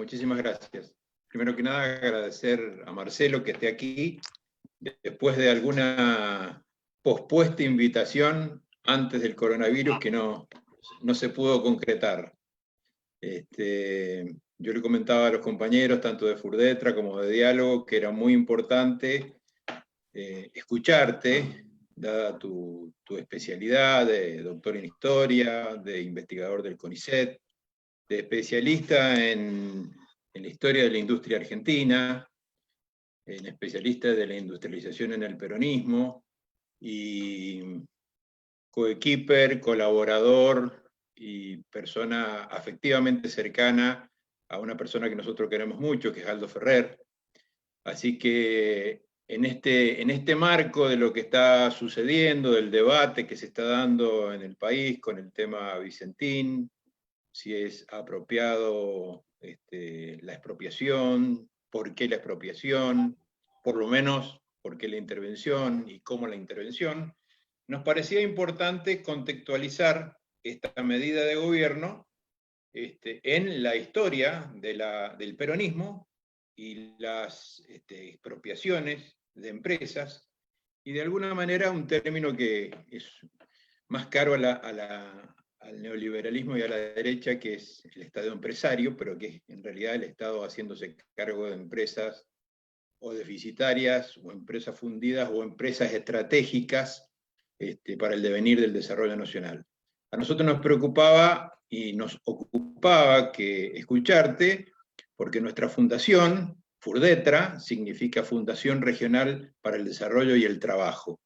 muchísimas gracias. Primero que nada, agradecer a Marcelo que esté aquí, después de alguna pospuesta invitación antes del coronavirus que no se pudo concretar. Yo le comentaba a los compañeros, tanto de Furdetra como de Diálogo, que era muy importante escucharte, dada tu especialidad de doctor en historia, de investigador del CONICET, de especialista en la historia de la industria argentina, en especialista de la industrialización en el peronismo, y coequiper, colaborador y persona afectivamente cercana a una persona que nosotros queremos mucho, que es Aldo Ferrer. Así que en este marco de lo que está sucediendo, del debate que se está dando en el país con el tema Vicentín, si es apropiado la expropiación, por qué la expropiación, por lo menos por qué la intervención y cómo la intervención, nos parecía importante contextualizar esta medida de gobierno en la historia del peronismo y las expropiaciones de empresas, y de alguna manera un término que es más caro al neoliberalismo y a la derecha, que es el Estado empresario, pero que es en realidad el Estado haciéndose cargo de empresas o deficitarias, o empresas fundidas, o empresas estratégicas para el devenir del desarrollo nacional. A nosotros nos preocupaba y nos ocupaba que escucharte, porque nuestra fundación, Furdetra, significa Fundación Regional para el Desarrollo y el Trabajo.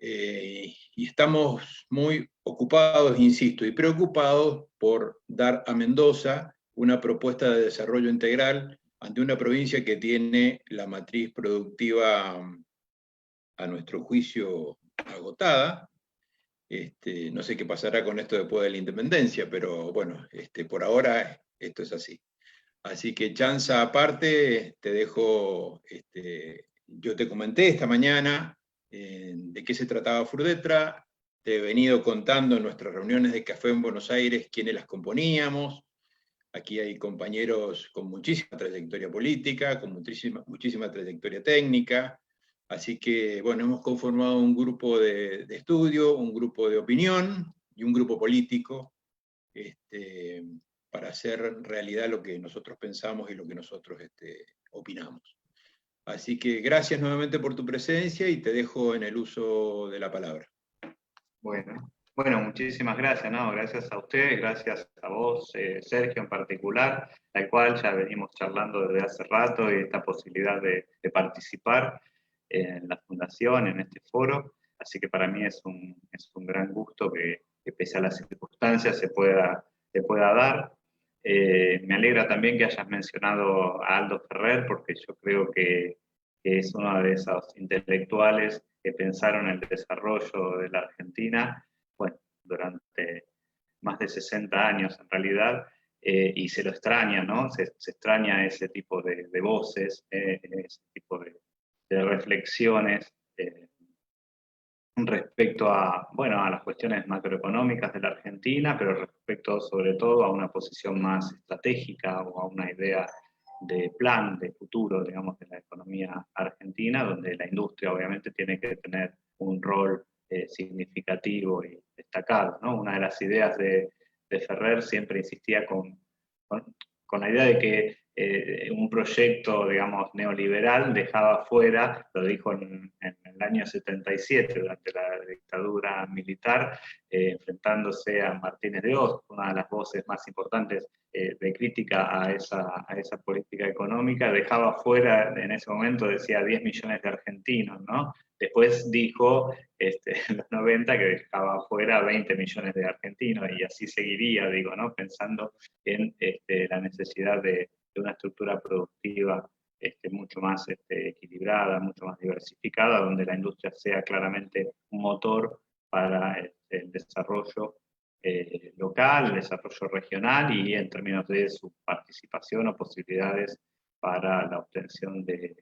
Y estamos muy ocupados, insisto, y preocupados por dar a Mendoza una propuesta de desarrollo integral ante una provincia que tiene la matriz productiva, a nuestro juicio, agotada. No sé qué pasará con esto después de la independencia, pero bueno, por ahora esto es así. Así que, chanza aparte, te dejo, yo te comenté esta mañana de qué se trataba Furdetra, te he venido contando en nuestras reuniones de café en Buenos Aires quiénes las componíamos. Aquí hay compañeros con muchísima trayectoria política, con muchísima trayectoria técnica, así que, bueno, hemos conformado un grupo de estudio, un grupo de opinión y un grupo político, para hacer realidad lo que nosotros pensamos y lo que nosotros opinamos. Así que gracias nuevamente por tu presencia y te dejo en el uso de la palabra. Bueno, muchísimas gracias, ¿no? Gracias a ustedes, gracias a vos, Sergio, en particular, al cual ya venimos charlando desde hace rato, y esta posibilidad de participar en la fundación, en este foro. Así que para mí es un gran gusto que pese a las circunstancias se pueda dar. Me alegra también que hayas mencionado a Aldo Ferrer, porque yo creo que es uno de esos intelectuales que pensaron el desarrollo de la Argentina, bueno, durante más de 60 años en realidad, y se lo extraña, ¿no? Se extraña ese tipo de voces, ese tipo de reflexiones respecto a, bueno, a las cuestiones macroeconómicas de la Argentina, pero respecto sobre todo a una posición más estratégica o a una idea de plan, de futuro, digamos, de la economía argentina, donde la industria obviamente tiene que tener un rol significativo y destacado, ¿no? Una de las ideas de Ferrer siempre insistía con la idea de que un proyecto, digamos, neoliberal dejaba fuera, lo dijo en el año 77, durante la dictadura militar, enfrentándose a Martínez de Hoz, una de las voces más importantes de crítica a esa política económica, dejaba fuera, en ese momento decía 10 millones de argentinos, ¿no? Después dijo en los 90 que dejaba fuera 20 millones de argentinos, y así seguiría, digo, ¿no? Pensando en la necesidad de una estructura productiva mucho más equilibrada, mucho más diversificada, donde la industria sea claramente un motor para el desarrollo local, el desarrollo regional, y en términos de su participación o posibilidades para la obtención de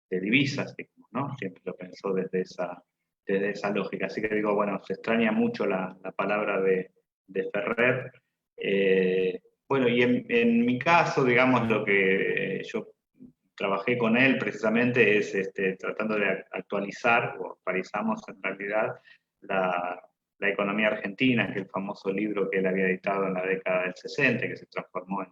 divisas, digamos, ¿no? Siempre lo pensó desde esa lógica. Así que digo, bueno, se extraña mucho la palabra de Ferrer. Bueno, y en mi caso, digamos, lo que yo trabajé con él precisamente es tratando de actualizar, o actualizamos en realidad, la economía argentina, que es el famoso libro que él había editado en la década del 60, que se transformó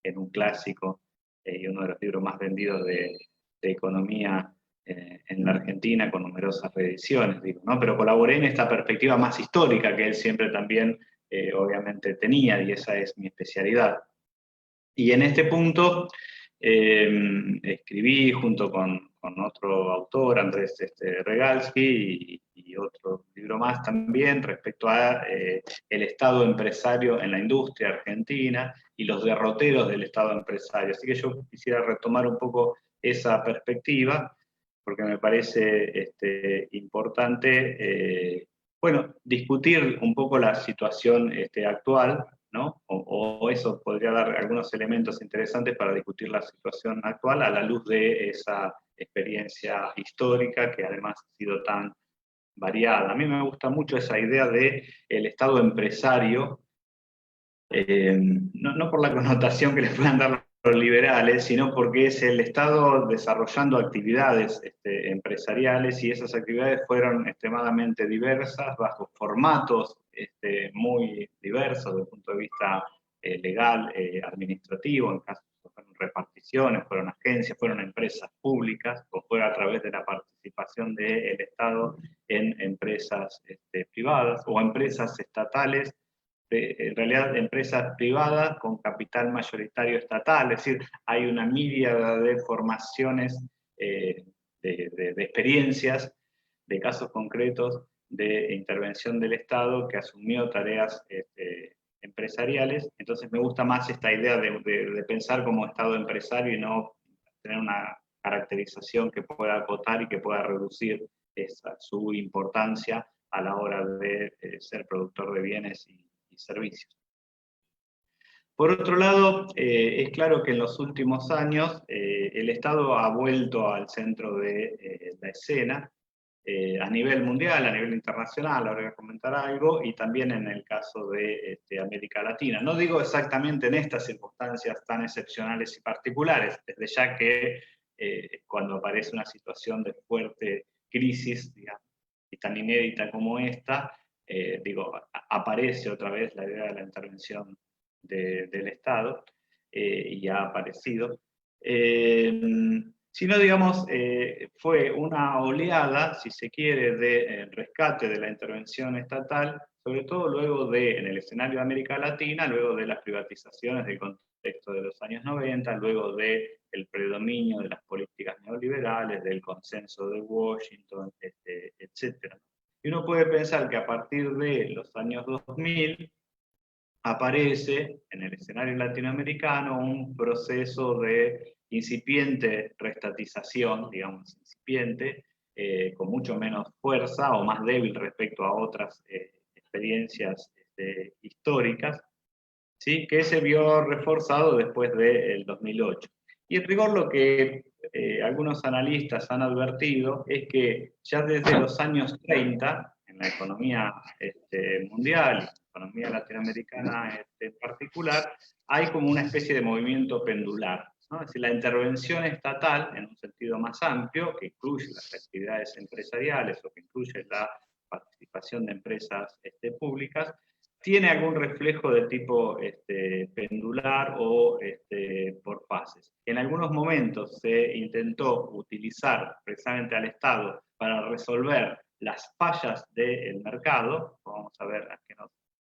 en un clásico y uno de los libros más vendidos de economía en la Argentina, con numerosas reediciones, digo, ¿no? Pero colaboré en esta perspectiva más histórica que él siempre también obviamente tenía, y esa es mi especialidad. Y en este punto escribí junto con otro autor, Andrés Regalsky, y otro libro más también respecto a el Estado empresario en la industria argentina y los derroteros del Estado empresario. Así que yo quisiera retomar un poco esa perspectiva, porque me parece importante, bueno, discutir un poco la situación actual, ¿no? O eso podría dar algunos elementos interesantes para discutir la situación actual a la luz de esa experiencia histórica que además ha sido tan variada. A mí me gusta mucho esa idea de el Estado empresario, no por la connotación que le puedan dar los liberales, sino porque es el Estado desarrollando actividades empresariales, y esas actividades fueron extremadamente diversas, bajo formatos muy diversos desde el punto de vista legal, administrativo, en casos fueron reparticiones, fueron agencias, fueron empresas públicas, o fue a través de la participación del Estado en empresas privadas o empresas estatales, en realidad empresas privadas con capital mayoritario estatal, es decir, hay una míriada de formaciones, de experiencias, de casos concretos de intervención del Estado que asumió tareas empresariales. Entonces me gusta más esta idea de pensar como Estado empresario y no tener una caracterización que pueda acotar y que pueda reducir su importancia a la hora de ser productor de bienes y servicios. Por otro lado, es claro que en los últimos años el Estado ha vuelto al centro de la escena, a nivel mundial, a nivel internacional, ahora voy a comentar algo, y también en el caso de América Latina. No digo exactamente en estas circunstancias tan excepcionales y particulares, desde ya que cuando aparece una situación de fuerte crisis, digamos, y tan inédita como esta, aparece otra vez la idea de la intervención del Estado, y ha aparecido. Sino, digamos, fue una oleada, si se quiere, de rescate de la intervención estatal, sobre todo luego en el escenario de América Latina, luego de las privatizaciones del contexto de los años 90, luego del predominio de las políticas neoliberales, del consenso de Washington, etc. Y uno puede pensar que a partir de los años 2000 aparece en el escenario latinoamericano un proceso de incipiente reestatización, digamos incipiente, con mucho menos fuerza o más débil respecto a otras experiencias históricas, ¿sí? Que se vio reforzado después del 2008. Y en rigor lo que algunos analistas han advertido es que ya desde los años 30, en la economía mundial, la economía latinoamericana en particular, hay como una especie de movimiento pendular, ¿no? Es decir, la intervención estatal, en un sentido más amplio, que incluye las actividades empresariales o que incluye la participación de empresas públicas, tiene algún reflejo de tipo pendular o por fases. En algunos momentos se intentó utilizar precisamente al Estado para resolver las fallas del mercado, vamos a ver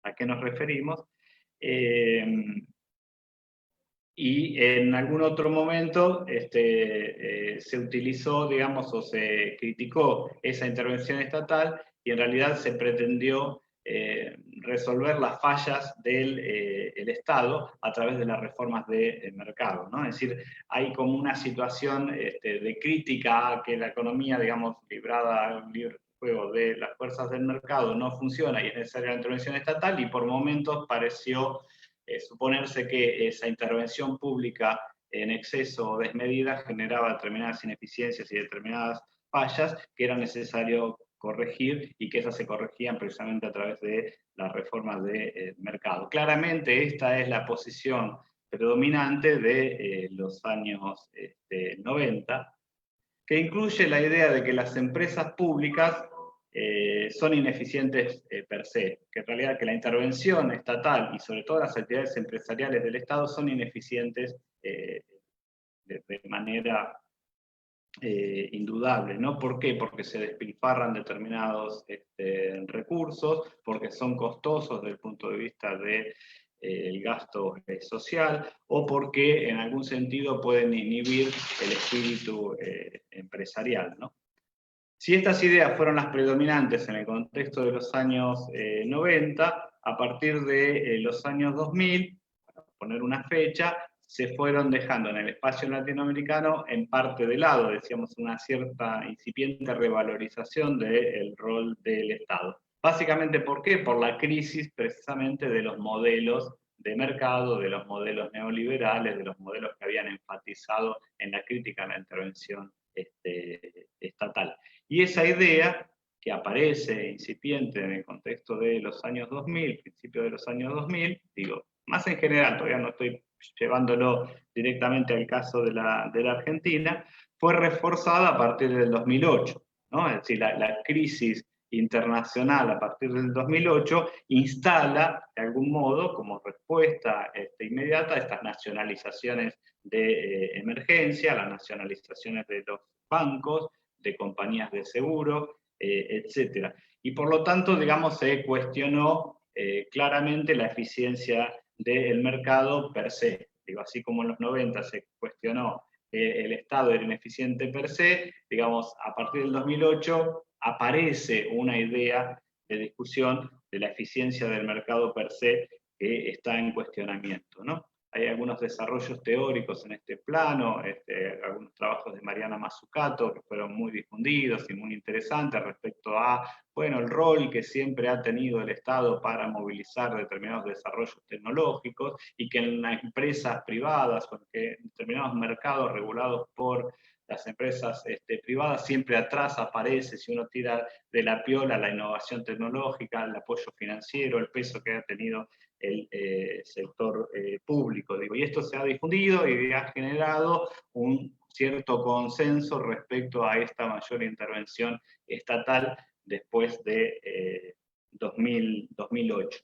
a qué nos referimos, y en algún otro momento se utilizó, digamos, o se criticó esa intervención estatal, y en realidad se pretendió resolver las fallas del el Estado a través de las reformas de mercado, ¿no? Es decir, hay como una situación de crítica a que la economía, digamos, librada al libre juego de las fuerzas del mercado no funciona y es necesaria la intervención estatal, y por momentos pareció suponerse que esa intervención pública en exceso o desmedida generaba determinadas ineficiencias y determinadas fallas que era necesario corregir, y que esas se corregían precisamente a través de las reformas de mercado. Claramente esta es la posición predominante de los años 90, que incluye la idea de que las empresas públicas son ineficientes per se, que en realidad que la intervención estatal y sobre todo las actividades empresariales del Estado son ineficientes de manera indudable, ¿no? ¿Por qué? Porque se despilfarran determinados recursos, porque son costosos desde el punto de vista de el gasto social, o porque en algún sentido pueden inhibir el espíritu empresarial, ¿no? Si estas ideas fueron las predominantes en el contexto de los años 90, a partir de los años 2000, para poner una fecha, se fueron dejando en el espacio latinoamericano en parte de lado, decíamos, una cierta incipiente revalorización del rol del Estado. Básicamente, ¿por qué? Por la crisis precisamente de los modelos de mercado, de los modelos neoliberales, de los modelos que habían enfatizado en la crítica a la intervención estatal. Y esa idea que aparece incipiente en el contexto de los años 2000, principios de los años 2000, digo, más en general, todavía no estoy llevándolo directamente al caso de la Argentina, fue reforzada a partir del 2008, ¿no? Es decir, la crisis internacional a partir del 2008 instala, de algún modo, como respuesta inmediata, estas nacionalizaciones de emergencia, las nacionalizaciones de los bancos, de compañías de seguro, etc. Y por lo tanto, digamos, se cuestionó claramente la eficiencia del mercado per se. Digo, así como en los 90 se cuestionó el Estado era ineficiente per se, digamos, a partir del 2008 aparece una idea de discusión de la eficiencia del mercado per se que está en cuestionamiento, ¿no? Hay algunos desarrollos teóricos en este plano, algunos trabajos de Mariana Mazzucato que fueron muy difundidos y muy interesantes respecto a, bueno, el rol que siempre ha tenido el Estado para movilizar determinados desarrollos tecnológicos y que en las empresas privadas o en determinados mercados regulados por las empresas privadas siempre atrás aparece, si uno tira de la piola, la innovación tecnológica, el apoyo financiero, el peso que ha tenido el sector público. Digo, y esto se ha difundido y ha generado un cierto consenso respecto a esta mayor intervención estatal después de 2008.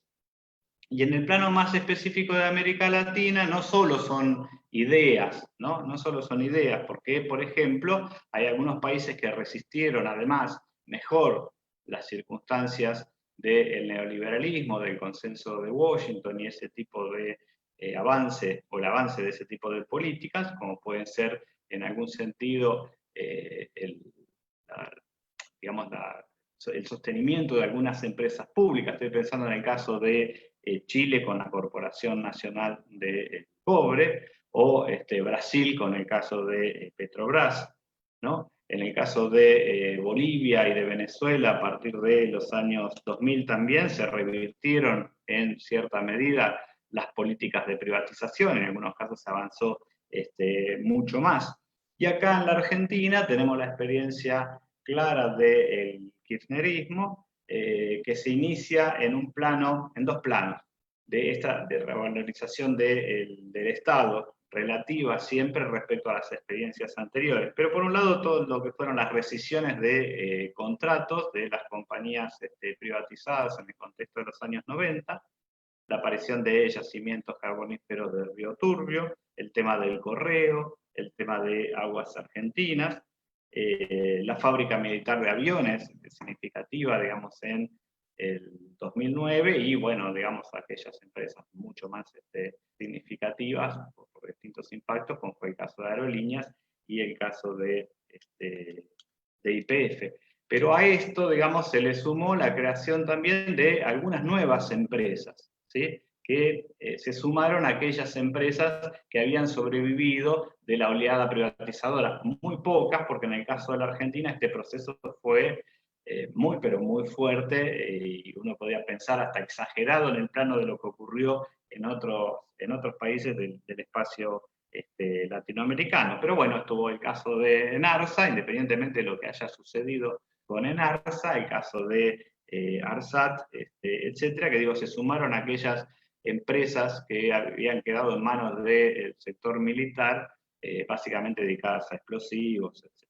Y en el plano más específico de América Latina, no solo son ideas, ¿no? No solo son ideas, porque, por ejemplo, hay algunos países que resistieron además mejor las circunstancias del neoliberalismo, del consenso de Washington y ese tipo de avance, o el avance de ese tipo de políticas, como pueden ser en algún sentido el sostenimiento de algunas empresas públicas. Estoy pensando en el caso de Chile con la Corporación Nacional de Cobre, o Brasil con el caso de Petrobras, ¿no? En el caso de Bolivia y de Venezuela, a partir de los años 2000 también se revirtieron en cierta medida las políticas de privatización, en algunos casos se avanzó mucho más. Y acá en la Argentina tenemos la experiencia clara del kirchnerismo, que se inicia en dos planos, de revalorización del Estado, relativa siempre respecto a las experiencias anteriores. Pero por un lado, todo lo que fueron las rescisiones de contratos de las compañías privatizadas en el contexto de los años 90, la aparición de yacimientos carboníferos del Río Turbio, el tema del correo, el tema de aguas argentinas, la fábrica militar de aviones, significativa, digamos, en el 2009, y bueno, digamos, aquellas empresas mucho más significativas por distintos impactos, como fue el caso de Aerolíneas y el caso de YPF. Pero a esto, digamos, se le sumó la creación también de algunas nuevas empresas, ¿sí? Que se sumaron a aquellas empresas que habían sobrevivido de la oleada privatizadora, muy pocas, porque en el caso de la Argentina este proceso fue muy, pero muy fuerte, y uno podía pensar hasta exagerado en el plano de lo que ocurrió en otros países del espacio latinoamericano. Pero bueno, estuvo el caso de Narsa, independientemente de lo que haya sucedido con Enarsa, el caso de Arsat, etcétera, que digo, se sumaron aquellas empresas que habían quedado en manos del sector militar, básicamente dedicadas a explosivos, etc.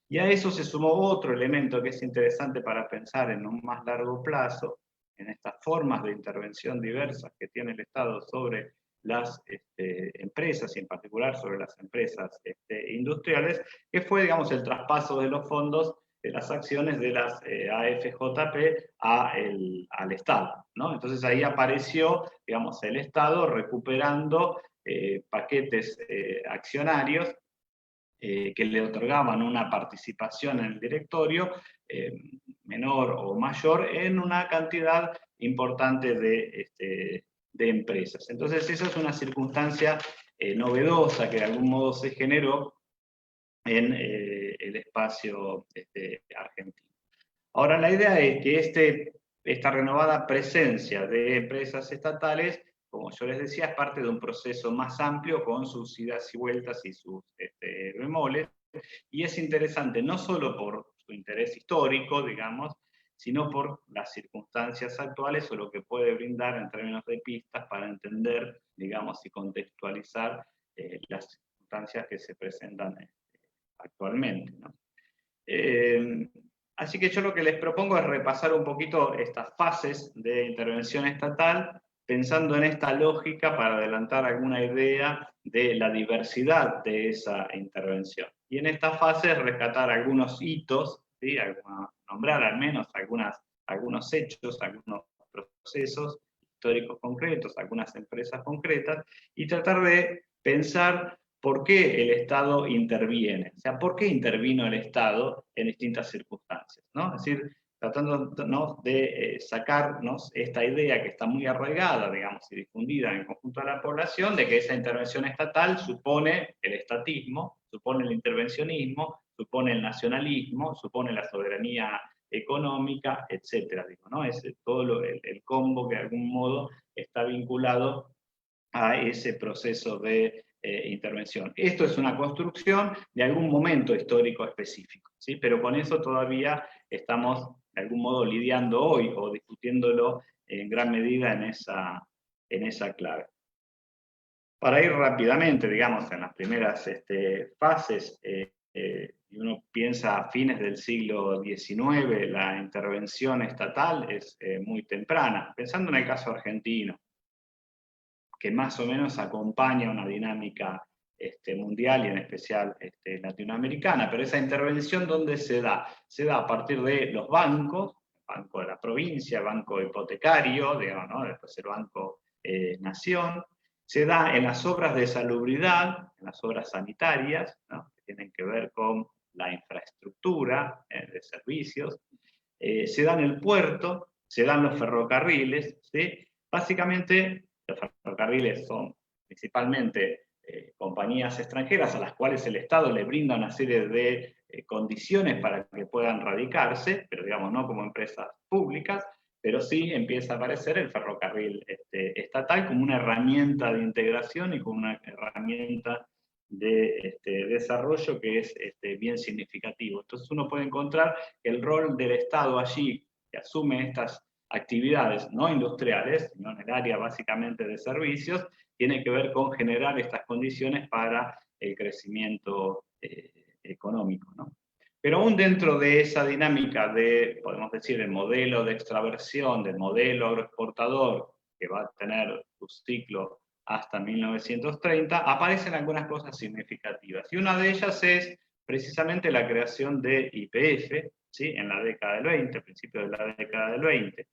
Y a eso se sumó otro elemento que es interesante para pensar en un más largo plazo, en estas formas de intervención diversas que tiene el Estado sobre las empresas, y en particular sobre las empresas industriales, que fue, digamos, el traspaso de los fondos de las acciones de las AFJP al Estado, ¿no? Entonces ahí apareció, digamos, el Estado recuperando paquetes accionarios que le otorgaban una participación en el directorio menor o mayor en una cantidad importante de empresas. Entonces esa es una circunstancia novedosa que de algún modo se generó en el espacio argentino. Ahora la idea es que esta renovada presencia de empresas estatales, como yo les decía, es parte de un proceso más amplio con sus idas y vueltas y sus bemoles, y es interesante no solo por su interés histórico, digamos, sino por las circunstancias actuales o lo que puede brindar en términos de pistas para entender, digamos, y contextualizar las circunstancias que se presentan actualmente, ¿no? Así que yo lo que les propongo es repasar un poquito estas fases de intervención estatal, pensando en esta lógica para adelantar alguna idea de la diversidad de esa intervención. Y en esta fase rescatar algunos hitos, ¿sí? Nombrar al menos algunos hechos, algunos procesos históricos concretos, algunas empresas concretas, y tratar de pensar ¿por qué el Estado interviene? O sea, ¿por qué intervino el Estado en distintas circunstancias? ¿No? Es decir, tratándonos de sacarnos esta idea que está muy arraigada, digamos, y difundida en el conjunto de la población, de que esa intervención estatal supone el estatismo, supone el intervencionismo, supone el nacionalismo, supone la soberanía económica, etcétera. Digo, ¿no? Es todo el combo que de algún modo está vinculado a ese proceso de intervención. Esto es una construcción de algún momento histórico específico, ¿sí? Pero con eso todavía estamos de algún modo lidiando hoy o discutiéndolo en gran medida en esa clave. Para ir rápidamente, digamos, en las primeras fases, y uno piensa a fines del siglo XIX, la intervención estatal es muy temprana. Pensando en el caso argentino, que más o menos acompaña una dinámica mundial y en especial latinoamericana, pero esa intervención ¿dónde se da? Se da a partir de los bancos, el Banco de la Provincia, el Banco Hipotecario, digamos, ¿no? Después el Banco Nación, se da en las obras de salubridad, en las obras sanitarias, ¿no? Que tienen que ver con la infraestructura de servicios, se da en el puerto, se dan los ferrocarriles, ¿sí? Básicamente los ferrocarriles son principalmente compañías extranjeras a las cuales el Estado le brinda una serie de condiciones para que puedan radicarse, pero digamos no como empresas públicas, pero sí empieza a aparecer el ferrocarril estatal como una herramienta de integración y como una herramienta de desarrollo que es bien significativo. Entonces uno puede encontrar que el rol del Estado allí, que asume estas actividades no industriales, sino en el área básicamente de servicios, tiene que ver con generar estas condiciones para el crecimiento económico, ¿no? Pero aún dentro de esa dinámica de, podemos decir, el modelo de extraversión, del modelo agroexportador, que va a tener su ciclo hasta 1930, aparecen algunas cosas significativas. Y una de ellas es precisamente la creación de YPF, ¿sí? En la década del 20, principio de la década del 20.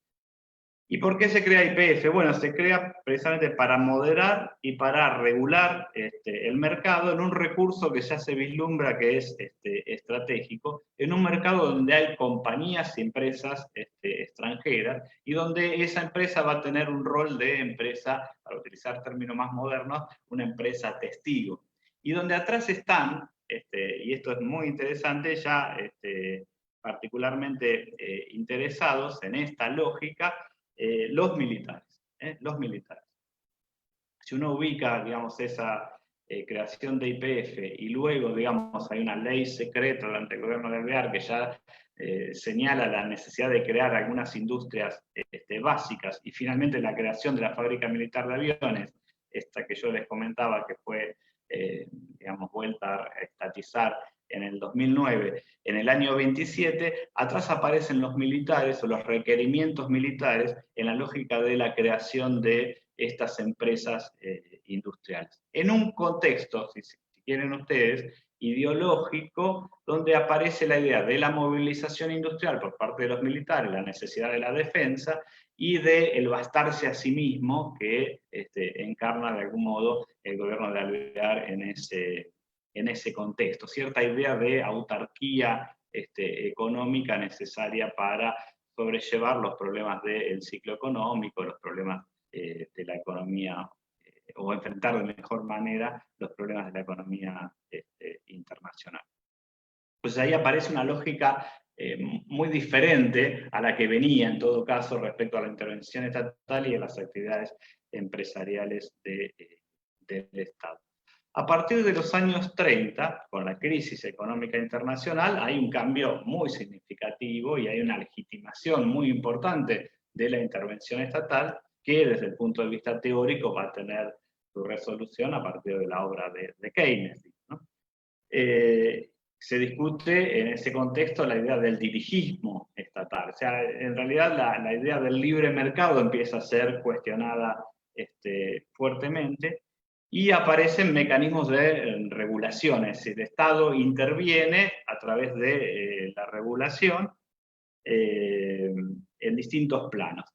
¿Y por qué se crea YPF? Bueno, se crea precisamente para moderar y para regular el mercado en un recurso que ya se vislumbra que es estratégico, en un mercado donde hay compañías y empresas extranjeras y donde esa empresa va a tener un rol de empresa, para utilizar términos más modernos, una empresa testigo. Y donde atrás están, y esto es muy interesante, ya particularmente interesados en esta lógica, los militares, los militares. Si uno ubica, digamos, esa creación de YPF y luego, digamos, hay una ley secreta durante el gobierno de Alvear que ya señala la necesidad de crear algunas industrias básicas, y finalmente la creación de la fábrica militar de aviones, esta que yo les comentaba que fue, digamos, vuelta a estatizar en el 2009, en el año 27, atrás aparecen los militares o los requerimientos militares en la lógica de la creación de estas empresas industriales. En un contexto, si quieren ustedes, ideológico, donde aparece la idea de la movilización industrial por parte de los militares, la necesidad de la defensa, y del bastarse a sí mismo que encarna de algún modo el gobierno de Alvear en ese contexto. Cierta idea de autarquía económica necesaria para sobrellevar los problemas del ciclo económico, los problemas de la economía, o enfrentar de mejor manera los problemas de la economía internacional. Pues ahí aparece una lógica muy diferente a la que venía, en todo caso, respecto a la intervención estatal y a las actividades empresariales del Estado. A partir de los años 30, con la crisis económica internacional, hay un cambio muy significativo y hay una legitimación muy importante de la intervención estatal que desde el punto de vista teórico va a tener su resolución a partir de la obra de Keynes, ¿no? Se discute en ese contexto la idea del dirigismo estatal. O sea, en realidad la idea del libre mercado empieza a ser cuestionada fuertemente, y aparecen mecanismos de regulación, es decir, el Estado interviene a través de la regulación en distintos planos.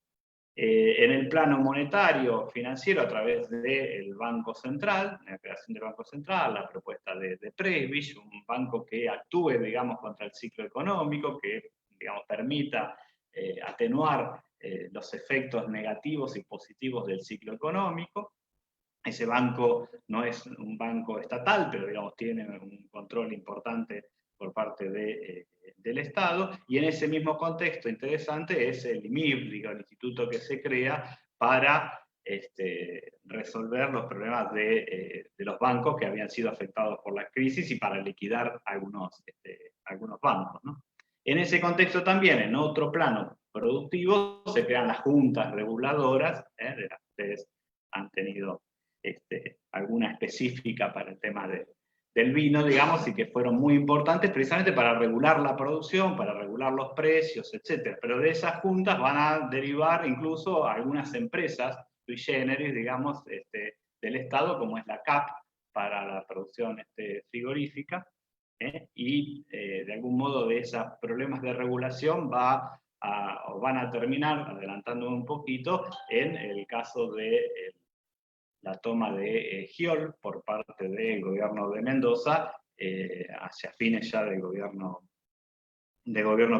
En el plano monetario, financiero, a través del Banco Central, la creación del Banco Central, la propuesta de Prebisch, un banco que actúe, digamos, contra el ciclo económico, que, digamos, permita atenuar los efectos negativos y positivos del ciclo económico. Ese banco no es un banco estatal, pero, digamos, tiene un control importante por parte del Estado, y en ese mismo contexto interesante es el IMIB, digo, el instituto que se crea para resolver los problemas de los bancos que habían sido afectados por la crisis y para liquidar algunos bancos, ¿no? En ese contexto también, en otro plano productivo, se crean las juntas reguladoras, de las que ustedes han tenido alguna específica para el tema del vino, digamos, y que fueron muy importantes precisamente para regular la producción, para regular los precios, etc. Pero de esas juntas van a derivar incluso algunas empresas sui generis, digamos, del Estado, como es la CAP para la producción frigorífica, y de algún modo de esos problemas de regulación van a terminar, adelantándome un poquito, en el caso de la toma de Giol por parte del gobierno de Mendoza hacia fines ya del gobierno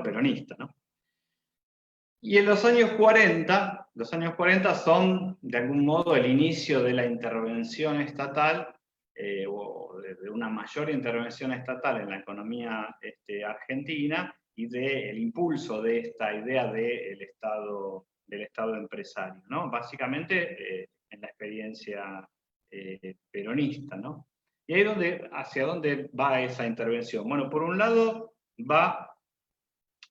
peronista, ¿no? Y en los años 40 son de algún modo el inicio de la intervención estatal, o de una mayor intervención estatal en la economía argentina, y del impulso de esta idea del Estado empresario, ¿no? Básicamente en la experiencia peronista, ¿no? Y ahí hacia dónde va esa intervención. Bueno, por un lado va,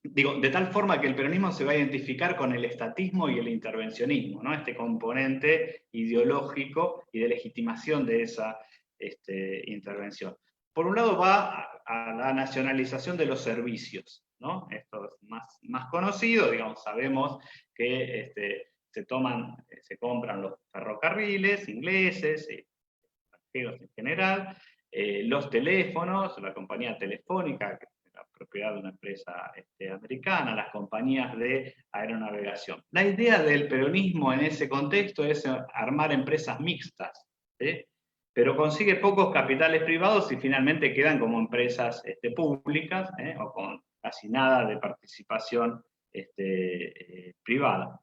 digo, de tal forma que el peronismo se va a identificar con el estatismo y el intervencionismo, ¿no? Este componente ideológico y de legitimación de esa intervención. Por un lado va a la nacionalización de los servicios, ¿no? Esto es más conocido, digamos, sabemos que se compran los ferrocarriles ingleses, extranjeros en general, los teléfonos, la compañía telefónica, que es la propiedad de una empresa americana, las compañías de aeronavegación. La idea del peronismo en ese contexto es armar empresas mixtas, ¿sí? Pero consigue pocos capitales privados y finalmente quedan como empresas públicas, o con casi nada de participación privada.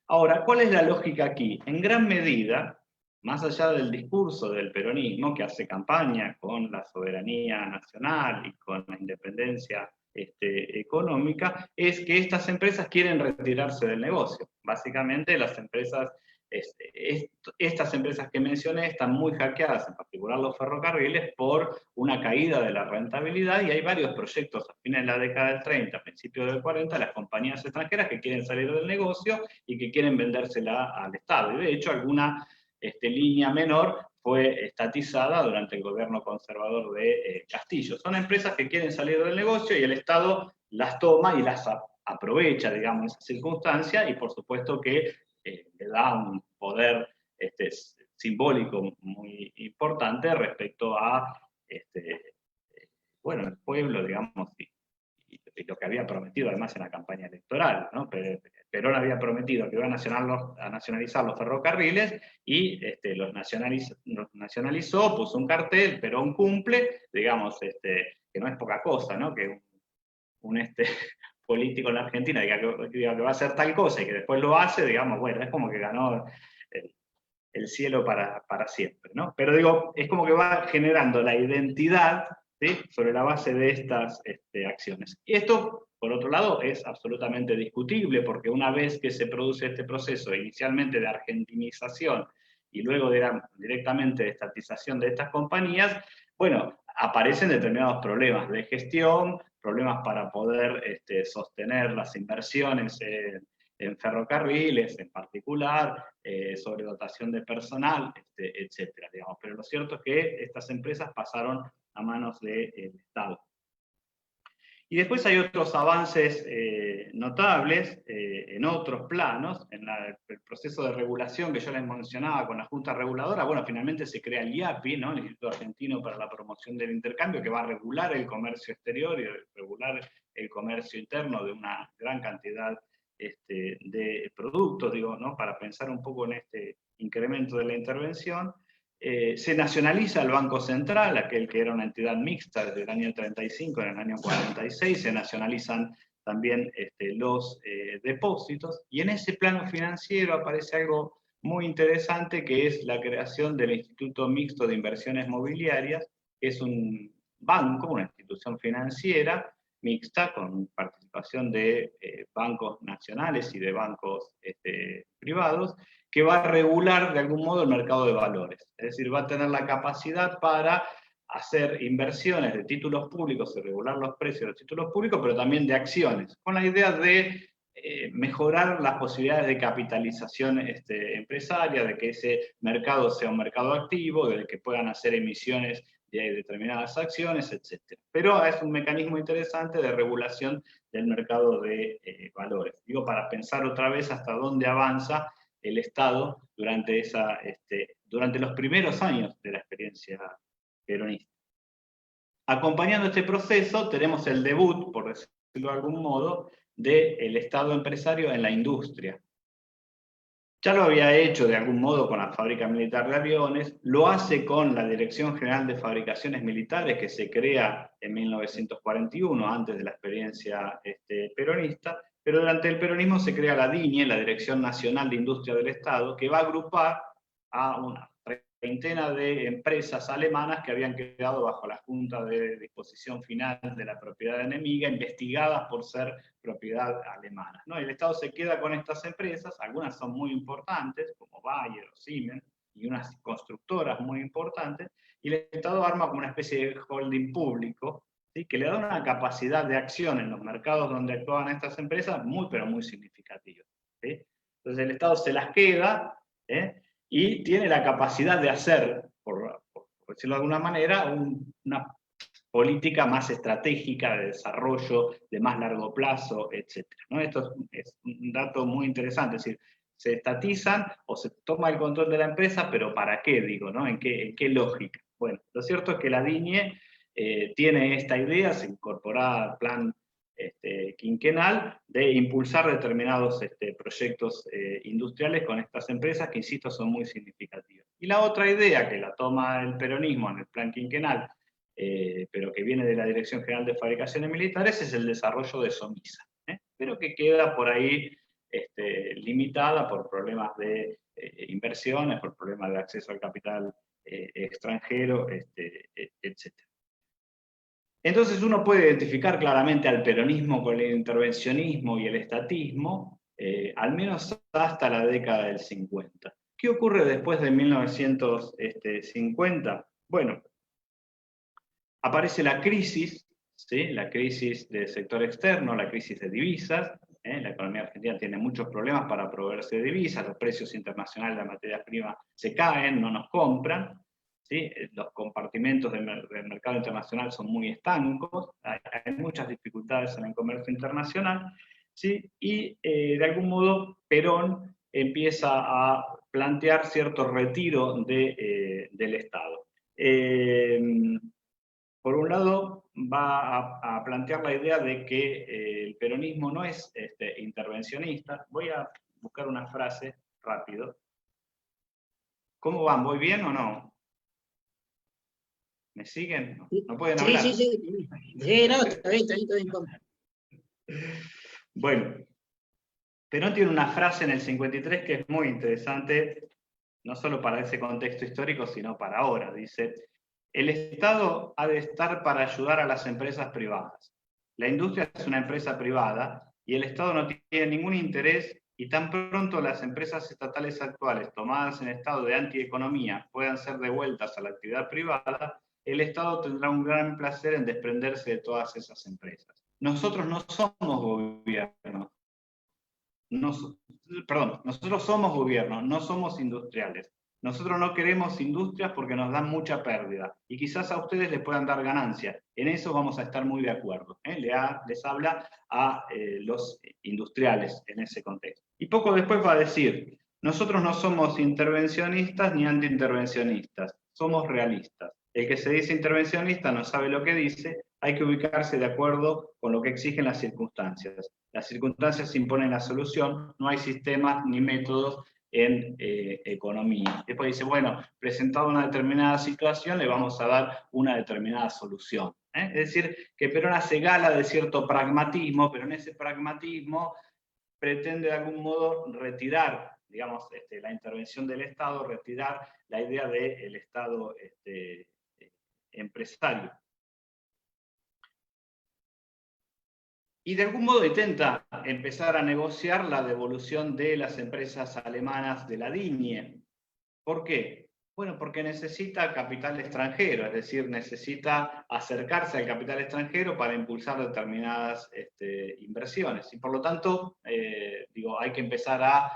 Ahora, ¿cuál es la lógica aquí? En gran medida, más allá del discurso del peronismo, que hace campaña con la soberanía nacional y con la independencia económica, es que estas empresas quieren retirarse del negocio. Básicamente las empresas estas empresas que mencioné están muy hackeadas, en particular los ferrocarriles, por una caída de la rentabilidad, y hay varios proyectos a fines de la década del 30, a principios del 40, las compañías extranjeras que quieren salir del negocio y que quieren vendérsela al Estado. Y de hecho alguna línea menor fue estatizada durante el gobierno conservador de Castillo. Son empresas que quieren salir del negocio y el Estado las toma y las aprovecha, digamos, esa circunstancia, y por supuesto que le da un poder simbólico muy importante respecto a bueno, el pueblo, digamos, y lo que había prometido además en la campaña electoral, ¿no? Perón había prometido que iba a nacionalizar los ferrocarriles, y los nacionalizó, puso un cartel, Perón cumple, digamos, que no es poca cosa, ¿no? Que un político en la Argentina diga que va a hacer tal cosa y que después lo hace, digamos, bueno, es como que ganó el cielo para siempre, ¿no? Pero digo, es como que va generando la identidad, ¿sí?, sobre la base de estas acciones. Y esto, por otro lado, es absolutamente discutible, porque una vez que se produce este proceso, inicialmente de argentinización y luego directamente de estatización de estas compañías, bueno, aparecen determinados problemas de gestión, problemas para poder sostener las inversiones en ferrocarriles en particular, sobredotación de personal, etcétera, digamos. Pero lo cierto es que estas empresas pasaron a manos del Estado. Y después hay otros avances notables en otros planos. En el proceso de regulación que yo les mencionaba con la Junta Reguladora, bueno, finalmente se crea el IAPI, ¿no?, el Instituto Argentino para la Promoción del Intercambio, que va a regular el comercio exterior y regular el comercio interno de una gran cantidad de productos, digo, ¿no?, para pensar un poco en este incremento de la intervención. Se nacionaliza el Banco Central, aquel que era una entidad mixta desde el año 35, en el año 46, se nacionalizan también los depósitos, y en ese plano financiero aparece algo muy interesante, que es la creación del Instituto Mixto de Inversiones Mobiliarias, que es un banco, una institución financiera mixta, con participación de bancos nacionales y de bancos privados, que va a regular de algún modo el mercado de valores. Es decir, va a tener la capacidad para hacer inversiones de títulos públicos y regular los precios de los títulos públicos, pero también de acciones, con la idea de mejorar las posibilidades de capitalización empresaria, de que ese mercado sea un mercado activo, de que puedan hacer emisiones de determinadas acciones, etc. Pero es un mecanismo interesante de regulación del mercado de valores. Digo, para pensar otra vez hasta dónde avanza el Estado durante los primeros años de la experiencia peronista. Acompañando este proceso tenemos el debut, por decirlo de algún modo, del Estado empresario en la industria. Ya lo había hecho de algún modo con la Fábrica Militar de Aviones, lo hace con la Dirección General de Fabricaciones Militares, que se crea en 1941, antes de la experiencia peronista, pero durante el peronismo se crea la DINIE, la Dirección Nacional de Industria del Estado, que va a agrupar a una treintena de empresas alemanas que habían quedado bajo la Junta de Disposición Final de la Propiedad Enemiga, investigadas por ser propiedad alemana, ¿no? El Estado se queda con estas empresas, algunas son muy importantes, como Bayer o Siemens, y unas constructoras muy importantes, y el Estado arma como una especie de holding público, ¿sí?, que le da una capacidad de acción en los mercados donde actuaban estas empresas muy, pero muy significativa, ¿sí? Entonces el Estado se las queda, y tiene la capacidad de hacer, por decirlo de alguna manera, una política más estratégica de desarrollo de más largo plazo, etc., ¿no? Esto es un dato muy interesante, es decir, se estatizan o se toma el control de la empresa, pero ¿para qué, digo, no? ¿En qué lógica? Bueno, lo cierto es que la DINIE tiene esta idea, se incorpora al plan quinquenal, de impulsar determinados proyectos industriales con estas empresas, que insisto son muy significativas. Y la otra idea, que la toma el peronismo en el plan quinquenal, pero que viene de la Dirección General de Fabricaciones Militares, es el desarrollo de SOMISA, pero que queda por ahí limitada por problemas de inversiones, por problemas de acceso al capital extranjero, etc. Entonces uno puede identificar claramente al peronismo con el intervencionismo y el estatismo, al menos hasta la década del 50. ¿Qué ocurre después de 1950? Bueno, aparece la crisis, ¿sí? La crisis del sector externo, la crisis de divisas. La economía argentina tiene muchos problemas para proveerse de divisas, los precios internacionales de la materia prima se caen, no nos compran, ¿sí? Los compartimentos del mercado internacional son muy estancos, hay muchas dificultades en el comercio internacional, ¿sí? Y de algún modo Perón empieza a plantear cierto retiro del Estado. Por un lado, va a plantear la idea de que el peronismo no es intervencionista. Voy a buscar una frase rápido. ¿Cómo van? ¿Voy bien o no? ¿Me siguen? ¿No pueden hablar? Sí. Sí, no, está bien. Bueno, Perón tiene una frase en el 53 que es muy interesante, no solo para ese contexto histórico, sino para ahora. Dice: el Estado ha de estar para ayudar a las empresas privadas. La industria es una empresa privada y el Estado no tiene ningún interés, y tan pronto las empresas estatales actuales, tomadas en estado de antieconomía, puedan ser devueltas a la actividad privada, el Estado tendrá un gran placer en desprenderse de todas esas empresas. Nosotros no somos gobierno. Nosotros somos gobierno, no somos industriales. Nosotros no queremos industrias porque nos dan mucha pérdida, y quizás a ustedes les puedan dar ganancia. En eso vamos a estar muy de acuerdo. Les habla a los industriales en ese contexto. Y poco después va a decir: nosotros no somos intervencionistas ni antiintervencionistas, somos realistas. El que se dice intervencionista no sabe lo que dice, hay que ubicarse de acuerdo con lo que exigen las circunstancias. Las circunstancias imponen la solución, no hay sistemas ni métodos en economía. Después dice, bueno, presentado una determinada situación, le vamos a dar una determinada solución. Es decir, que Perón hace gala de cierto pragmatismo, pero en ese pragmatismo pretende de algún modo retirar, digamos, la intervención del Estado, retirar la idea del Estado empresario. Y de algún modo intenta empezar a negociar la devolución de las empresas alemanas de la DINIE. ¿Por qué? Bueno, porque necesita capital extranjero, es decir, necesita acercarse al capital extranjero para impulsar determinadas inversiones. Y por lo tanto, hay que empezar a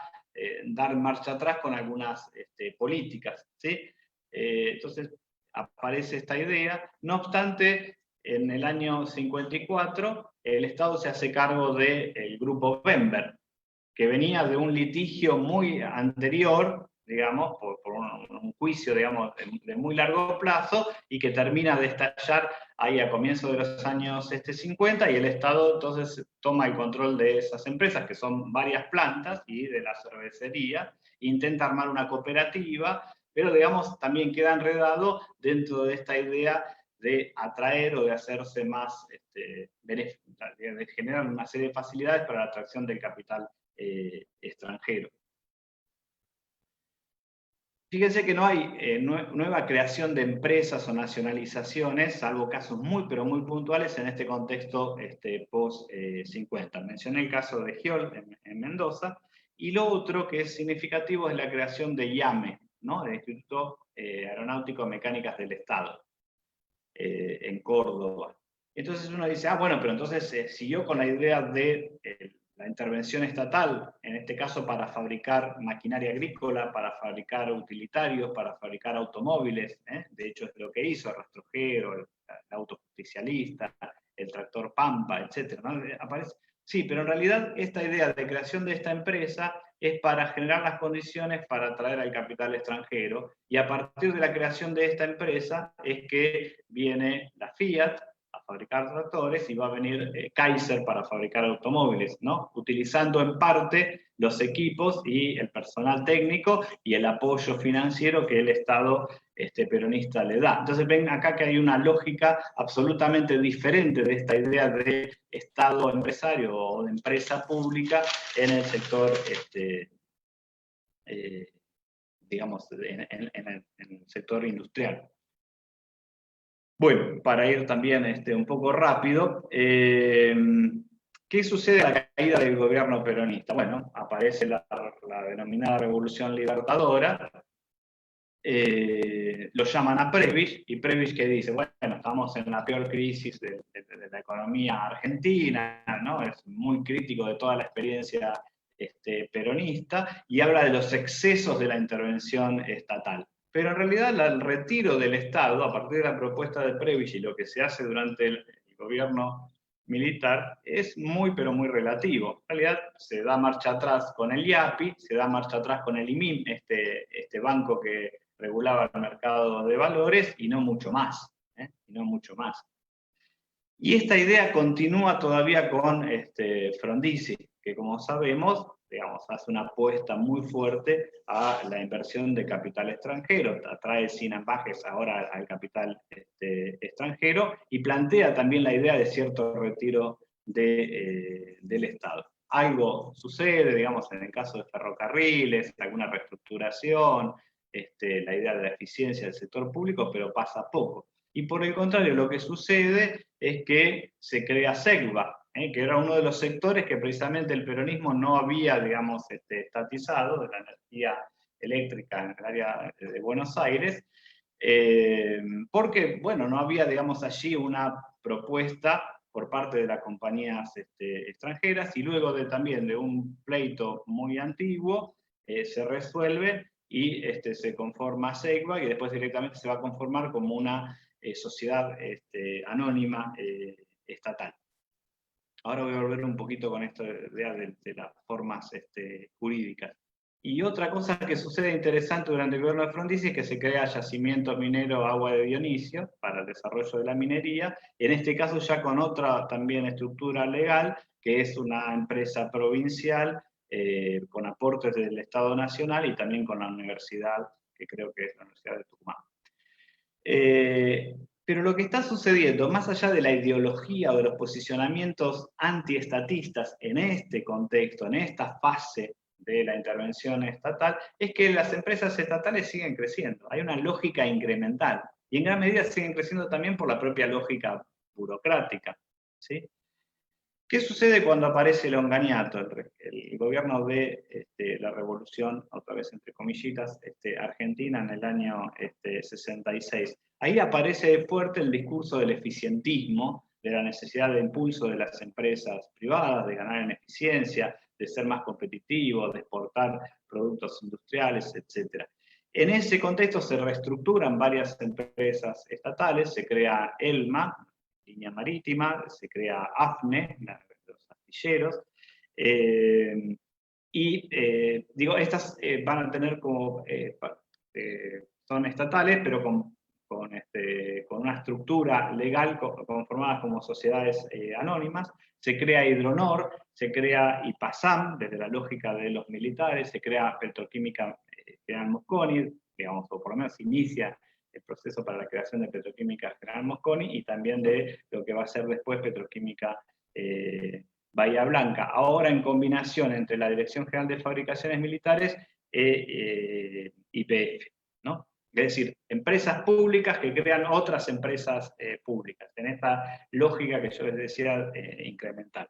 dar marcha atrás con algunas políticas, ¿sí? Entonces aparece esta idea. No obstante, en el año 54, el Estado se hace cargo del grupo Bember, que venía de un litigio muy anterior, digamos, por un juicio, digamos, de muy largo plazo, y que termina de estallar ahí a comienzos de los años 50, y el Estado entonces toma el control de esas empresas, que son varias plantas, y de la cervecería, intenta armar una cooperativa, pero digamos, también queda enredado dentro de esta idea de atraer o de hacerse más, de generar una serie de facilidades para la atracción del capital extranjero. Fíjense que no hay nueva creación de empresas o nacionalizaciones, salvo casos muy, pero muy puntuales en este contexto post-50. Mencioné el caso de Giol en Mendoza, y lo otro que es significativo es la creación de IAME, ¿no? El Instituto Aeronáutico Mecánicas del Estado, en Córdoba. Entonces uno dice, bueno, pero entonces siguió con la idea de la intervención estatal, en este caso para fabricar maquinaria agrícola, para fabricar utilitarios, para fabricar automóviles, de hecho es lo que hizo el rastrojero, el auto justicialista, el tractor Pampa, etc. ¿no? Aparece. Sí, pero en realidad esta idea de creación de esta empresa es para generar las condiciones para atraer al capital extranjero, y a partir de la creación de esta empresa es que viene la Fiat a fabricar tractores y va a venir Kaiser para fabricar automóviles, ¿no? Utilizando en parte los equipos y el personal técnico y el apoyo financiero que el Estado peronista le da. Entonces ven acá que hay una lógica absolutamente diferente de esta idea de Estado empresario o de empresa pública en el sector, digamos, en el sector industrial. Bueno, para ir también un poco rápido, ¿Qué sucede a la caída del gobierno peronista? Bueno, aparece la denominada Revolución Libertadora, lo llaman a Prebisch, y Prebisch que dice, bueno, estamos en la peor crisis de la economía argentina, ¿no? Es muy crítico de toda la experiencia peronista, y habla de los excesos de la intervención estatal. Pero en realidad el retiro del Estado, a partir de la propuesta de Prebisch y lo que se hace durante el gobierno militar, es muy, pero muy relativo. En realidad se da marcha atrás con el IAPI, se da marcha atrás con el IMIM, este banco que regulaba el mercado de valores, y no mucho más. Y no mucho más. Y esta idea continúa todavía con Frondizi, que como sabemos, digamos, hace una apuesta muy fuerte a la inversión de capital extranjero, atrae sin ambajes ahora al capital extranjero, y plantea también la idea de cierto retiro del Estado. Algo sucede, digamos, en el caso de ferrocarriles, alguna reestructuración, la idea de la eficiencia del sector público, pero pasa poco. Y por el contrario, lo que sucede es que se crea SEGBA, que era uno de los sectores que precisamente el peronismo no había, digamos, estatizado, de la energía eléctrica en el área de Buenos Aires, porque, bueno, no había, digamos, allí una propuesta por parte de las compañías extranjeras, y luego también de un pleito muy antiguo, se resuelve y se conforma SEGBA, y después directamente se va a conformar como una sociedad anónima estatal. Ahora voy a volver un poquito con esto de las formas jurídicas. Y otra cosa que sucede interesante durante el gobierno de Frondizi es que se crea yacimientos mineros Agua de Dionisio para el desarrollo de la minería, en este caso ya con otra también estructura legal, que es una empresa provincial con aportes del Estado Nacional y también con la universidad, que creo que es la Universidad de Tucumán. Pero lo que está sucediendo, más allá de la ideología o de los posicionamientos antiestatistas en este contexto, en esta fase de la intervención estatal, es que las empresas estatales siguen creciendo. Hay una lógica incremental. Y en gran medida siguen creciendo también por la propia lógica burocrática, ¿sí? ¿Qué sucede cuando aparece Longaniato, el gobierno de la revolución, otra vez entre comillitas, argentina en el año 66? Ahí aparece fuerte el discurso del eficientismo, de la necesidad de impulso de las empresas privadas, de ganar en eficiencia, de ser más competitivos, de exportar productos industriales, etc. En ese contexto se reestructuran varias empresas estatales, se crea ELMA, línea marítima, se crea AFNE, los astilleros, digo, estas van a tener como, son estatales, pero con una estructura legal conformada como sociedades anónimas. Se crea Hidronor, se crea IPASAM, desde la lógica de los militares, se crea Petroquímica General Mosconi, digamos, o por lo menos inicia el proceso para la creación de Petroquímica General Mosconi, y también de lo que va a ser después Petroquímica Bahía Blanca, ahora en combinación entre la Dirección General de Fabricaciones Militares e YPF, ¿no? Es decir, empresas públicas que crean otras empresas públicas, en esta lógica que yo les decía incremental.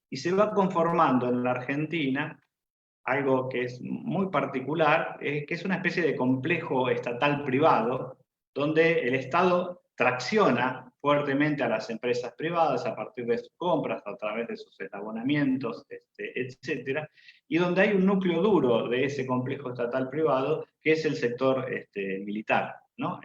Y se va conformando en la Argentina algo que es muy particular, que es una especie de complejo estatal-privado, donde el Estado tracciona fuertemente a las empresas privadas a partir de sus compras, a través de sus abonamientos, etc., y donde hay un núcleo duro de ese complejo estatal-privado, que es el sector militar, ¿no?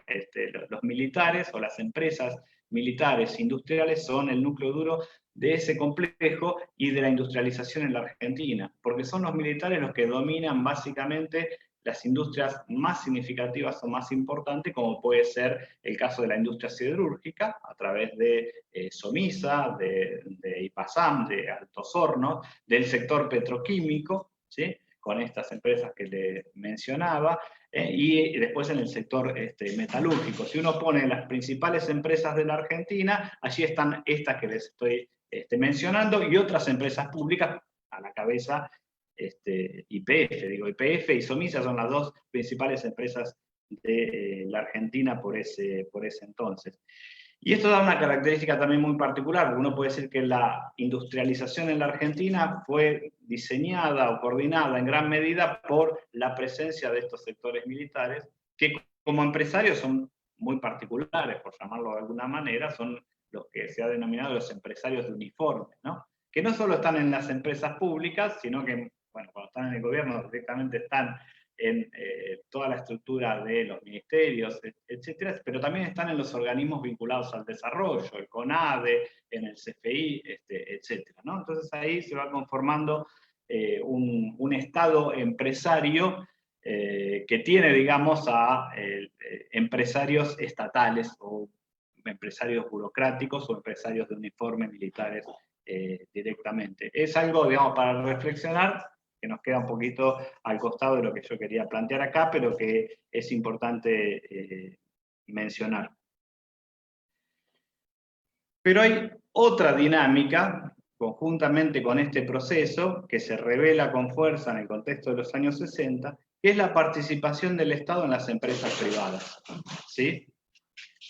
Los militares o las empresas militares industriales son el núcleo duro de ese complejo y de la industrialización en la Argentina, porque son los militares los que dominan básicamente las industrias más significativas o más importantes, como puede ser el caso de la industria siderúrgica, a través de Somisa, de IPASAM, de Altos Hornos, del sector petroquímico, ¿sí?, con estas empresas que le mencionaba, y después en el sector metalúrgico. Si uno pone las principales empresas de la Argentina, allí están estas que les estoy mencionando, y otras empresas públicas, a la cabeza YPF. Digo, YPF y Somisa son las dos principales empresas de la Argentina por ese entonces. Y esto da una característica también muy particular, porque uno puede decir que la industrialización en la Argentina fue diseñada o coordinada en gran medida por la presencia de estos sectores militares, que como empresarios son muy particulares, por llamarlo de alguna manera, son los que se ha denominado los empresarios de uniforme, ¿no? Que no solo están en las empresas públicas, sino que, bueno, cuando están en el gobierno directamente están en toda la estructura de los ministerios, etcétera, pero también están en los organismos vinculados al desarrollo, el CONADE, en el CFI, etcétera, ¿no? Entonces ahí se va conformando un Estado empresario que tiene, digamos, a empresarios estatales o empresarios burocráticos o empresarios de uniforme militares directamente. Es algo, digamos, para reflexionar, que nos queda un poquito al costado de lo que yo quería plantear acá, pero que es importante mencionar. Pero hay otra dinámica, conjuntamente con este proceso, que se revela con fuerza en el contexto de los años 60, que es la participación del Estado en las empresas privadas, ¿sí?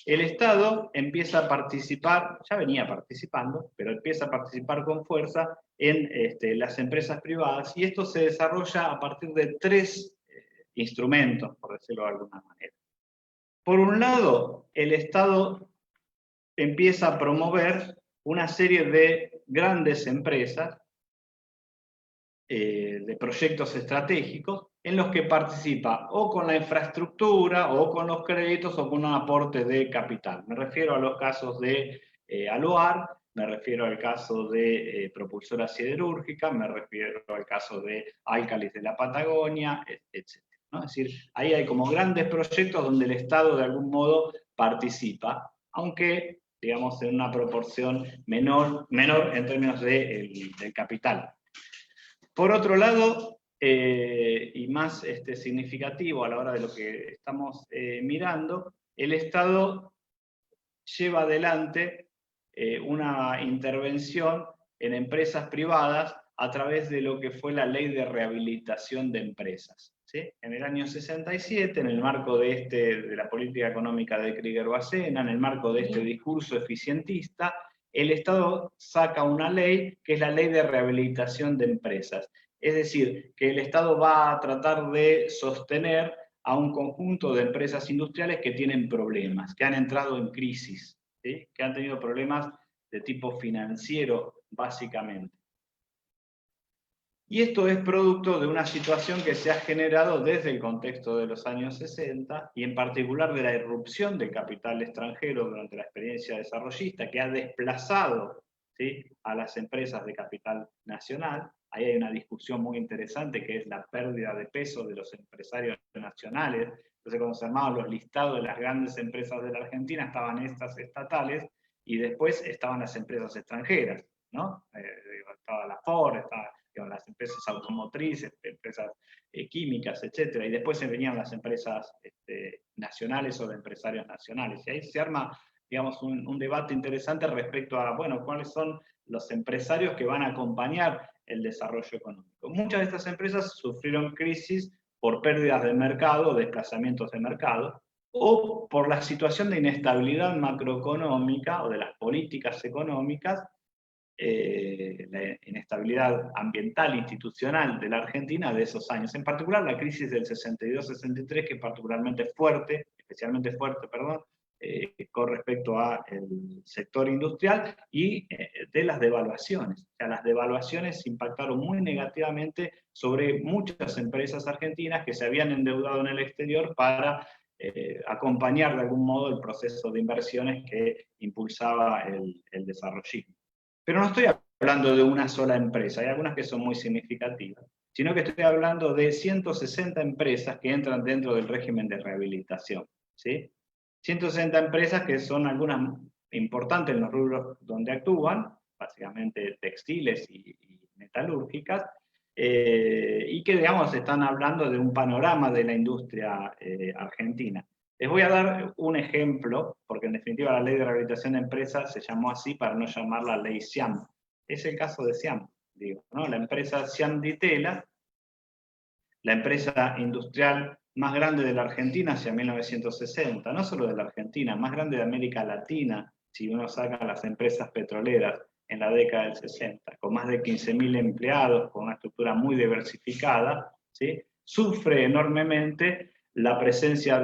El Estado empieza a participar, ya venía participando, pero empieza a participar con fuerza en las empresas privadas, y esto se desarrolla a partir de tres instrumentos, por decirlo de alguna manera. Por un lado, el Estado empieza a promover una serie de grandes empresas, de proyectos estratégicos, en los que participa o con la infraestructura, o con los créditos, o con un aporte de capital. Me refiero a los casos de Aluar, me refiero al caso de Propulsora Siderúrgica, me refiero al caso de Álcalis de la Patagonia, etc. ¿no? Es decir, ahí hay como grandes proyectos donde el Estado de algún modo participa, aunque, digamos, en una proporción menor en términos del capital. Por otro lado, y más significativo a la hora de lo que estamos mirando, el Estado lleva adelante una intervención en empresas privadas a través de lo que fue la Ley de Rehabilitación de Empresas, ¿sí? En el año 67, en el marco de la política económica de Krieger-Bacena, en el marco de este discurso eficientista, el Estado saca una ley que es la Ley de Rehabilitación de Empresas. Es decir, que el Estado va a tratar de sostener a un conjunto de empresas industriales que tienen problemas, que han entrado en crisis, ¿sí? Que han tenido problemas de tipo financiero, básicamente. Y esto es producto de una situación que se ha generado desde el contexto de los años 60, y en particular de la irrupción del capital extranjero durante la experiencia desarrollista, que ha desplazado, ¿sí?, a las empresas de capital nacional. Ahí hay una discusión muy interesante, que es la pérdida de peso de los empresarios nacionales. Entonces, cuando se armaban los listados de las grandes empresas de la Argentina, estaban estas estatales, y después estaban las empresas extranjeras, ¿no? Estaba la Ford, estaba las empresas automotrices, empresas químicas, etc. Y después se venían las empresas nacionales o de empresarios nacionales. Y ahí se arma, digamos, un debate interesante respecto a, bueno, cuáles son los empresarios que van a acompañar el desarrollo económico. Muchas de estas empresas sufrieron crisis por pérdidas de mercado, desplazamientos de mercado, o por la situación de inestabilidad macroeconómica o de las políticas económicas, la inestabilidad ambiental institucional de la Argentina de esos años, en particular la crisis del 62-63, que es particularmente fuerte, especialmente fuerte, perdón, con respecto al sector industrial, y de las devaluaciones. O sea, las devaluaciones impactaron muy negativamente sobre muchas empresas argentinas que se habían endeudado en el exterior para acompañar de algún modo el proceso de inversiones que impulsaba el desarrollismo. Pero no estoy hablando de una sola empresa, hay algunas que son muy significativas, sino que estoy hablando de 160 empresas que entran dentro del régimen de rehabilitación, ¿sí? 160 empresas que son algunas importantes en los rubros donde actúan, básicamente textiles y metalúrgicas, y que, digamos, están hablando de un panorama de la industria argentina. Les voy a dar un ejemplo, porque en definitiva la Ley de Rehabilitación de Empresas se llamó así para no llamarla Ley Siam. Es el caso de Siam, digo, ¿no? La empresa Siam Di Tela, la empresa industrial más grande de la Argentina hacia 1960, no solo de la Argentina, más grande de América Latina si uno saca las empresas petroleras en la década del 60, con más de 15.000 empleados, con una estructura muy diversificada, ¿sí? Sufre enormemente la presencia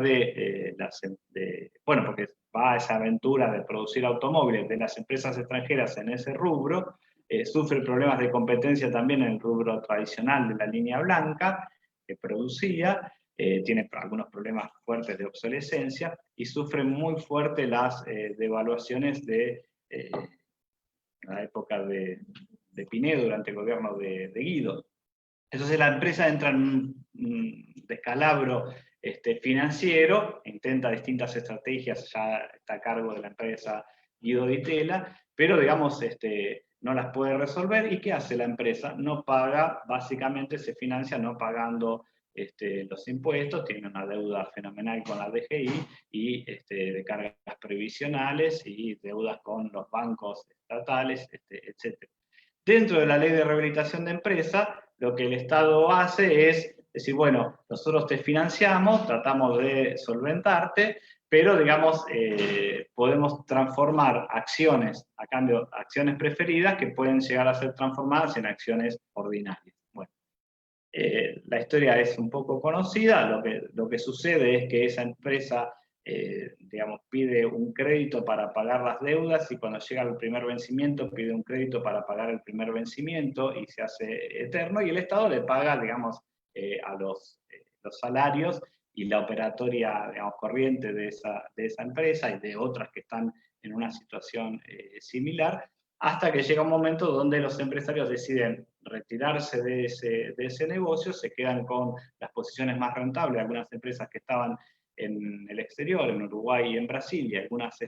bueno, porque va a esa aventura de producir automóviles de las empresas extranjeras en ese rubro, sufre problemas de competencia también en el rubro tradicional de la línea blanca que producía, tiene algunos problemas fuertes de obsolescencia y sufre muy fuerte las devaluaciones de la época de Pinedo, durante el gobierno de Guido. Entonces la empresa entra en un descalabro financiero, intenta distintas estrategias, ya está a cargo de la empresa Guido Di Tella, pero digamos no las puede resolver. ¿Y qué hace la empresa? No paga, básicamente se financia no pagando los impuestos, tiene una deuda fenomenal con la DGI y de cargas previsionales y deudas con los bancos estatales, etc. Dentro de la ley de rehabilitación de empresa, lo que el Estado hace es decir, bueno, nosotros te financiamos, tratamos de solventarte, pero digamos, podemos transformar acciones, a cambio, acciones preferidas que pueden llegar a ser transformadas en acciones ordinarias. Bueno, la historia es un poco conocida, lo que sucede es que esa empresa digamos, pide un crédito para pagar las deudas y cuando llega el primer vencimiento pide un crédito para pagar el primer vencimiento y se hace eterno y el Estado le paga, digamos, a los salarios y la operatoria, digamos, corriente de esa empresa y de otras que están en una situación similar, hasta que llega un momento donde los empresarios deciden retirarse de ese negocio, se quedan con las posiciones más rentables, algunas empresas que estaban en el exterior, en Uruguay y en Brasil, y algunas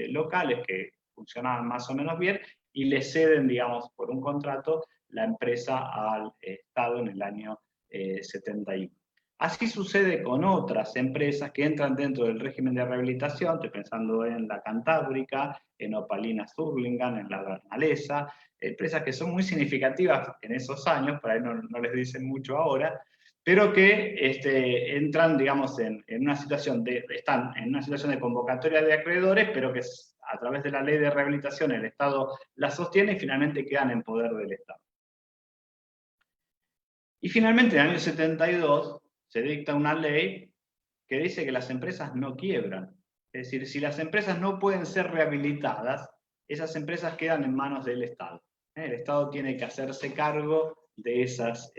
locales que funcionaban más o menos bien, y le ceden, digamos, por un contrato, la empresa al Estado en el año 71. Así sucede con otras empresas que entran dentro del régimen de rehabilitación, estoy pensando en la Cantábrica, en Opalina Zurlingan, en la Bernalesa, empresas que son muy significativas en esos años, por ahí no les dicen mucho ahora, pero que entran, digamos, en una situación están en una situación de convocatoria de acreedores, pero que a través de la ley de rehabilitación el Estado la sostiene y finalmente quedan en poder del Estado. Y finalmente, en el año 72, se dicta una ley que dice que las empresas no quiebran. Es decir, si las empresas no pueden ser rehabilitadas, esas empresas quedan en manos del Estado. El Estado tiene que hacerse cargo de esas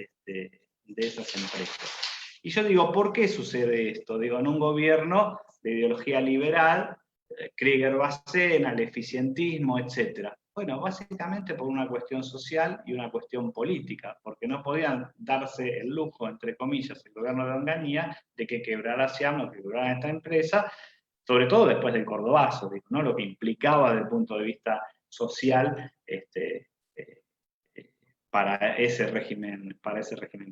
empresas. Y yo digo, ¿por qué sucede esto? Digo, en un gobierno de ideología liberal, Krieger-Bacena, el eficientismo, etc. Bueno, básicamente por una cuestión social y una cuestión política, porque no podían darse el lujo, entre comillas, el gobierno de Onganía, de que quebrara Siam o que quebrara esta empresa, sobre todo después del Cordobazo, ¿no? Lo que implicaba desde el punto de vista social para ese régimen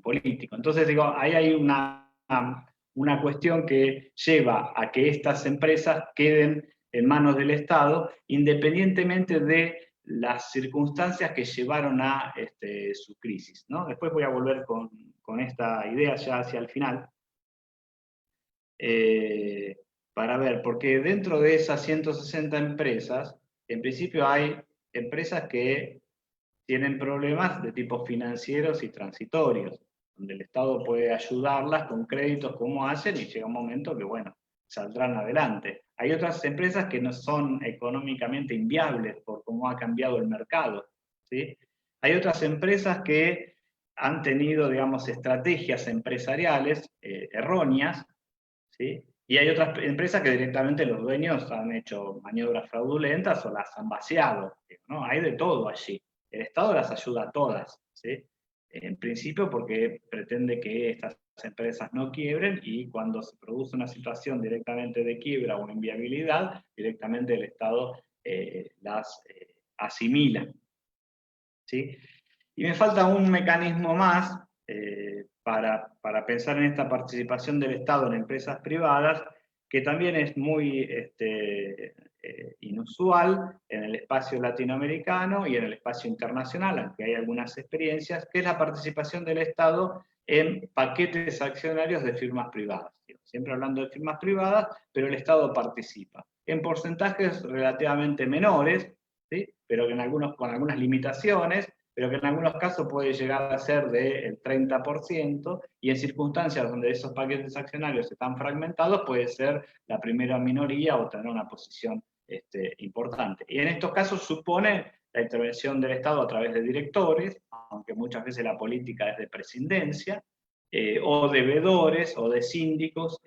político. Entonces, digo, ahí hay una cuestión que lleva a que estas empresas queden en manos del Estado, independientemente de las circunstancias que llevaron a su crisis, ¿no? Después voy a volver con esta idea ya hacia el final, para ver, porque dentro de esas 160 empresas, en principio hay empresas que tienen problemas de tipo financieros y transitorios, donde el Estado puede ayudarlas con créditos como hacen y llega un momento que, bueno, saldrán adelante. Hay otras empresas que no son económicamente inviables por cómo ha cambiado el mercado, ¿sí? Hay otras empresas que han tenido, digamos, estrategias empresariales erróneas, ¿sí? Y hay otras empresas que directamente los dueños han hecho maniobras fraudulentas o las han vaciado, ¿no? Hay de todo allí. El Estado las ayuda a todas, ¿sí? En principio porque pretende que estas empresas no quiebren y cuando se produce una situación directamente de quiebra o inviabilidad, directamente el Estado las asimila, ¿sí? Y me falta un mecanismo más para pensar en esta participación del Estado en empresas privadas, que también es muy inusual en el espacio latinoamericano y en el espacio internacional, aunque hay algunas experiencias, que es la participación del Estado en paquetes accionarios de firmas privadas. Siempre hablando de firmas privadas, pero el Estado participa. en porcentajes relativamente menores, ¿sí? Pero que con algunas limitaciones, pero que en algunos casos puede llegar a ser del 30%, y en circunstancias donde esos paquetes accionarios están fragmentados, puede ser la primera minoría o tener una posición importante. Y en estos casos supone la intervención del Estado a través de directores, aunque muchas veces la política es de presidencia, o de veedores, o de síndicos,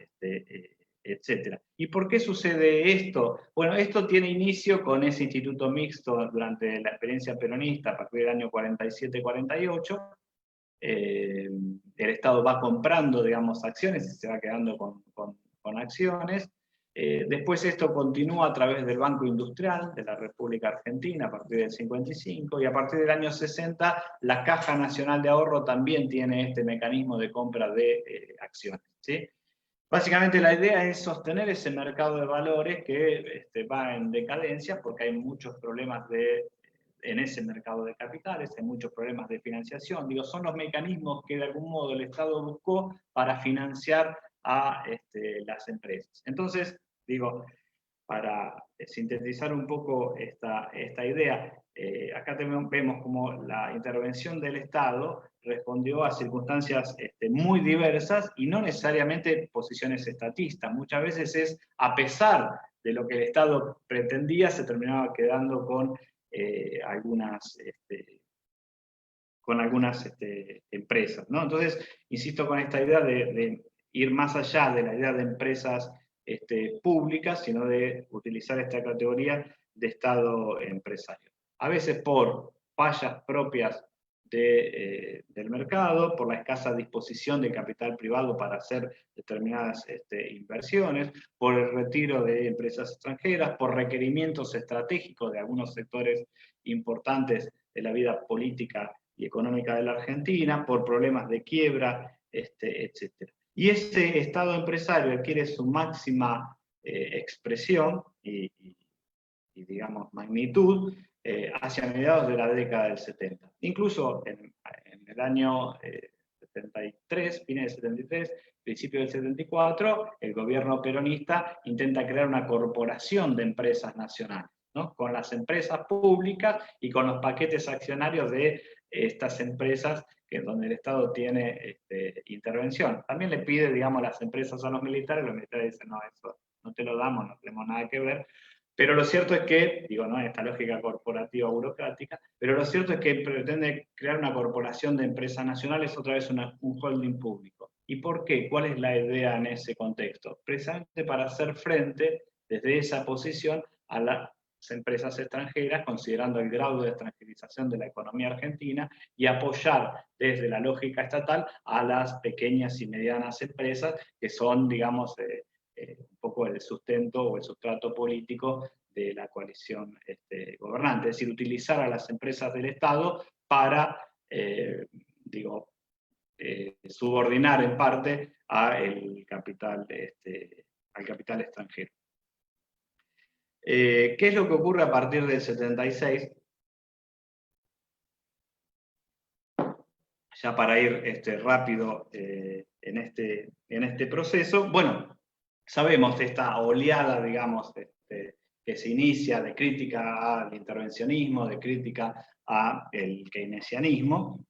etc. ¿Y por qué sucede esto? Bueno, esto tiene inicio con ese instituto mixto durante la experiencia peronista a partir del año 47-48. El Estado va comprando, digamos, acciones y se va quedando con acciones. Después esto continúa a través del Banco Industrial de la República Argentina a partir del 55, y a partir del año 60 la Caja Nacional de Ahorro también tiene este mecanismo de compra de acciones, ¿sí? Básicamente la idea es sostener ese mercado de valores que va en decadencia porque hay muchos problemas en ese mercado de capitales, hay muchos problemas de financiación. Digo, son los mecanismos que de algún modo el Estado buscó para financiar a las empresas. Entonces, digo, para sintetizar un poco esta idea, acá vemos como la intervención del Estado respondió a circunstancias muy diversas y no necesariamente posiciones estatistas. Muchas veces es, a pesar de lo que el Estado pretendía, se terminaba quedando con algunas empresas, ¿no? Entonces, insisto con esta idea de ir más allá de la idea de empresas públicas, sino de utilizar esta categoría de Estado empresario. A veces por fallas propias del mercado, por la escasa disposición del capital privado para hacer determinadas inversiones, por el retiro de empresas extranjeras, por requerimientos estratégicos de algunos sectores importantes de la vida política y económica de la Argentina, por problemas de quiebra, etc. Y ese Estado empresario adquiere su máxima expresión y, digamos, magnitud hacia mediados de la década del 70. Incluso en el año 73, fines del 73, principio del 74, el gobierno peronista intenta crear una corporación de empresas nacionales, ¿no? Con las empresas públicas y con los paquetes accionarios de estas empresas donde el Estado tiene intervención. También le pide, digamos, las empresas a los militares dicen, no, eso no te lo damos, no tenemos nada que ver. Pero lo cierto es que, digo, no en esta lógica corporativa burocrática, pero lo cierto es que pretende crear una corporación de empresas nacionales, otra vez un holding público. ¿Y por qué? ¿Cuál es la idea en ese contexto? Precisamente para hacer frente desde esa posición a las empresas extranjeras, considerando el grado de extranjerización de la economía argentina, y apoyar desde la lógica estatal a las pequeñas y medianas empresas que son, digamos, un poco el sustento o el sustrato político de la coalición gobernante. Es decir, utilizar a las empresas del Estado para, subordinar en parte al capital extranjero. ¿Qué es lo que ocurre a partir del 76? Ya para ir rápido en este proceso. Bueno, sabemos de esta oleada, digamos, que se inicia de crítica al intervencionismo, de crítica al keynesianismo,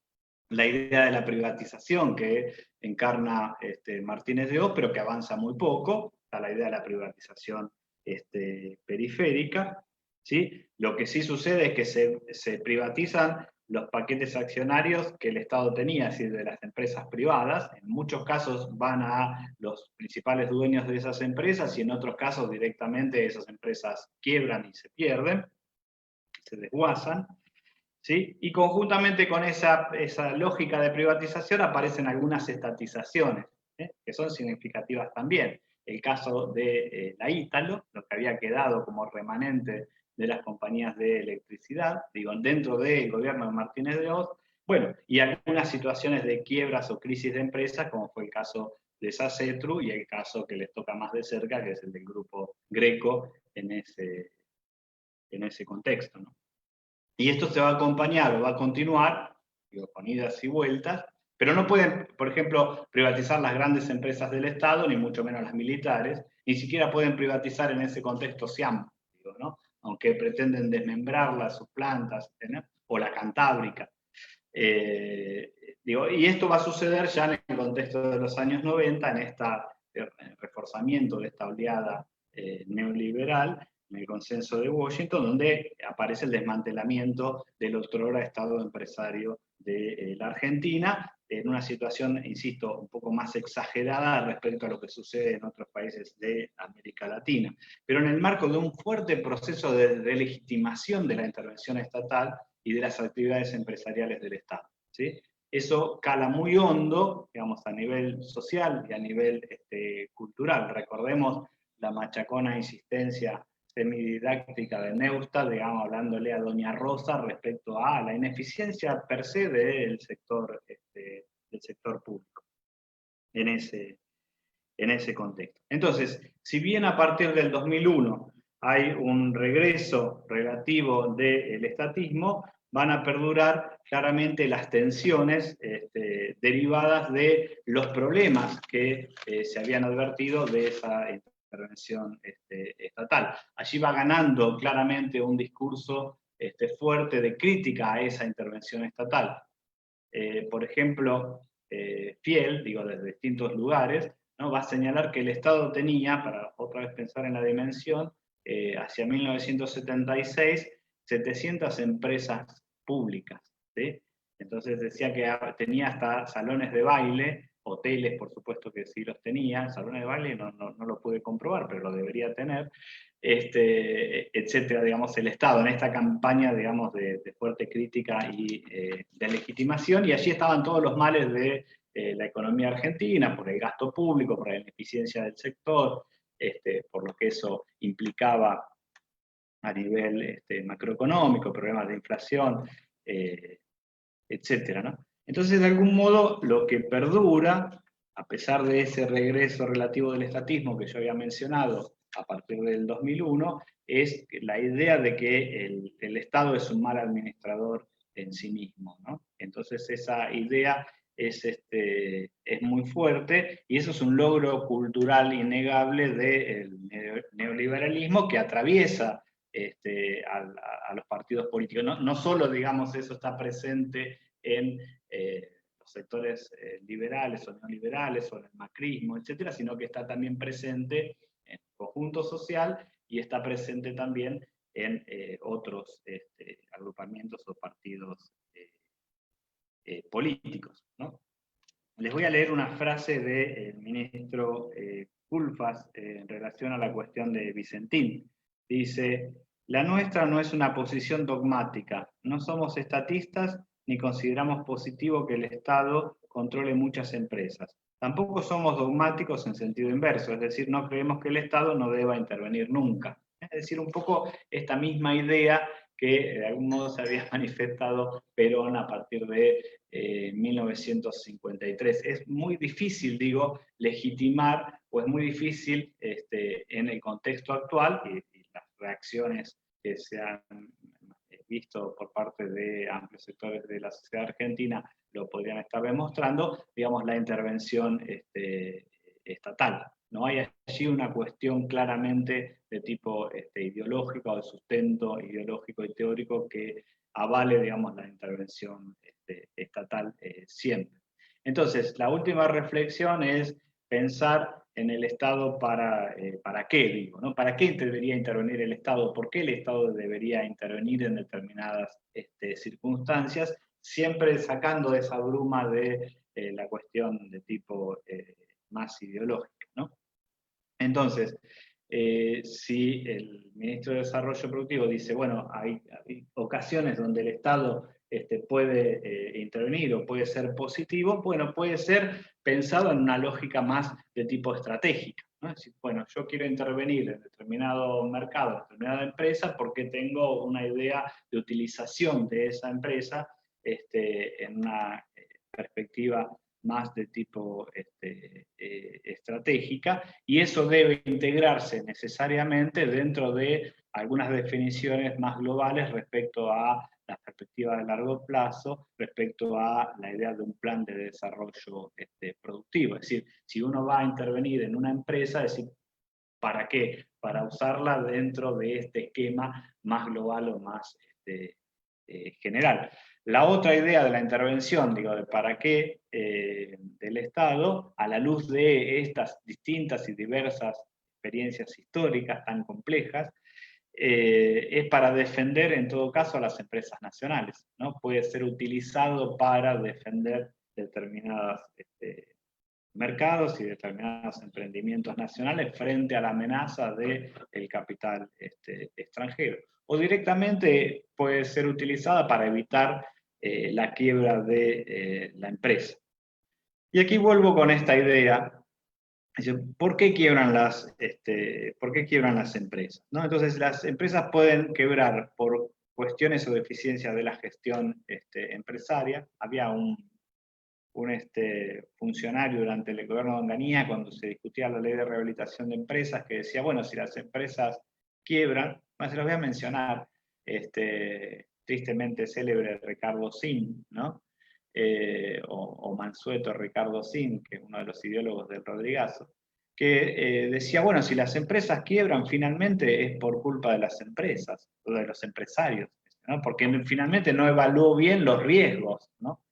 la idea de la privatización que encarna Martínez de Hoz, pero que avanza muy poco, está la idea de la privatización periférica, ¿sí? Lo que sí sucede es que se privatizan los paquetes accionarios que el Estado tenía, es decir, de las empresas privadas. En muchos casos van a los principales dueños de esas empresas y en otros casos directamente esas empresas quiebran y se pierden, se desguazan, ¿sí? Y conjuntamente con esa lógica de privatización aparecen algunas estatizaciones, que son significativas también. El caso de la Ítalo, lo que había quedado como remanente de las compañías de electricidad, digo, dentro del gobierno de Martínez de Hoz, bueno, y algunas situaciones de quiebras o crisis de empresas, como fue el caso de SACETRU y el caso que les toca más de cerca, que es el del grupo Greco en ese contexto, ¿no? Y esto se va a acompañar o va a continuar, digo, con idas y vueltas, Pero no pueden, por ejemplo, privatizar las grandes empresas del Estado, ni mucho menos las militares, ni siquiera pueden privatizar en ese contexto SIAM, digo, ¿no? Aunque pretenden desmembrarlas, sus plantas, ¿no? O la Cantábrica. Y esto va a suceder ya en el contexto de los años 90, en este reforzamiento de esta oleada neoliberal, en el consenso de Washington, donde aparece el desmantelamiento del otrora Estado empresario de la Argentina, en una situación, insisto, un poco más exagerada respecto a lo que sucede en otros países de América Latina. Pero en el marco de un fuerte proceso de delegitimación de la intervención estatal y de las actividades empresariales del Estado, ¿sí? Eso cala muy hondo, digamos, a nivel social y a nivel cultural. Recordemos la machacona insistencia semididáctica de Neustadt, digamos, hablándole a Doña Rosa respecto a la ineficiencia per se del sector público en ese contexto. Entonces, si bien a partir del 2001 hay un regreso relativo del estatismo, van a perdurar claramente las tensiones derivadas de los problemas que se habían advertido de esa intervención estatal. Allí va ganando claramente un discurso fuerte de crítica a esa intervención estatal. Por ejemplo, Fiel, digo, desde distintos lugares, ¿no? Va a señalar que el Estado tenía, para otra vez pensar en la dimensión, hacia 1976, 700 empresas públicas, ¿sí? Entonces decía que tenía hasta salones de baile, hoteles por supuesto que sí los tenía, salones de baile no lo pude comprobar, pero lo debería tener, etcétera, digamos, el Estado, en esta campaña, digamos, de fuerte crítica y de legitimación, y allí estaban todos los males de la economía argentina, por el gasto público, por la ineficiencia del sector, por lo que eso implicaba a nivel macroeconómico, problemas de inflación, etcétera, ¿no? Entonces, de algún modo, lo que perdura, a pesar de ese regreso relativo del estatismo que yo había mencionado a partir del 2001, es la idea de que el Estado es un mal administrador en sí mismo, ¿no? Entonces, esa idea es muy fuerte, y eso es un logro cultural innegable del neoliberalismo que atraviesa a los partidos políticos. No solo, digamos, eso está presente en los sectores liberales o neoliberales o en el macrismo, etcétera, sino que está también presente en el conjunto social y está presente también en otros agrupamientos o partidos políticos, ¿no? Les voy a leer una frase del ministro Culfas en relación a la cuestión de Vicentín. Dice: la nuestra no es una posición dogmática, no somos estatistas ni consideramos positivo que el Estado controle muchas empresas. Tampoco somos dogmáticos en sentido inverso, es decir, no creemos que el Estado no deba intervenir nunca. Es decir, un poco esta misma idea que de algún modo se había manifestado Perón a partir de 1953. Es muy difícil, digo, legitimar, o es muy difícil en el contexto actual, y las reacciones que se han visto por parte de amplios sectores de la sociedad argentina lo podrían estar demostrando, digamos, la intervención estatal. No hay allí una cuestión claramente de tipo ideológico o de sustento ideológico y teórico que avale, digamos, la intervención estatal siempre. Entonces, la última reflexión es pensar en el Estado para qué, digo, ¿no? ¿Para qué debería intervenir el Estado? ¿Por qué el Estado debería intervenir en determinadas circunstancias? Siempre sacando de esa bruma de la cuestión de tipo más ideológica, ¿no? Entonces, si el ministro de Desarrollo Productivo dice, bueno, hay ocasiones donde el Estado puede intervenir o puede ser positivo, bueno, puede ser pensado en una lógica más de tipo estratégica, ¿no? Es decir, bueno, yo quiero intervenir en determinado mercado, en determinada empresa, porque tengo una idea de utilización de esa empresa en una perspectiva más de tipo estratégica, y eso debe integrarse necesariamente dentro de algunas definiciones más globales respecto a las perspectiva de largo plazo respecto a la idea de un plan de desarrollo productivo. Es decir, si uno va a intervenir en una empresa, es decir, ¿para qué? Para usarla dentro de este esquema más global o más general. La otra idea de la intervención, digo, de para qué del Estado, a la luz de estas distintas y diversas experiencias históricas tan complejas, es para defender en todo caso a las empresas nacionales, ¿no? Puede ser utilizado para defender determinados mercados y determinados emprendimientos nacionales frente a la amenaza del capital extranjero. O directamente puede ser utilizada para evitar la quiebra de la empresa. Y aquí vuelvo con esta idea. ¿Por qué quiebran las empresas? ¿No? Entonces, las empresas pueden quebrar por cuestiones o deficiencias de la gestión empresaria. Había un funcionario durante el gobierno de Onganía, cuando se discutía la ley de rehabilitación de empresas, que decía, bueno, si las empresas quiebran, más se los voy a mencionar, tristemente célebre Ricardo Sin, ¿no? O Mansueto Ricardo Sin, que es uno de los ideólogos del Rodrigazo, que decía, bueno, si las empresas quiebran, finalmente es por culpa de las empresas, o de los empresarios, ¿no? Porque finalmente no evaluó bien los riesgos, ¿no?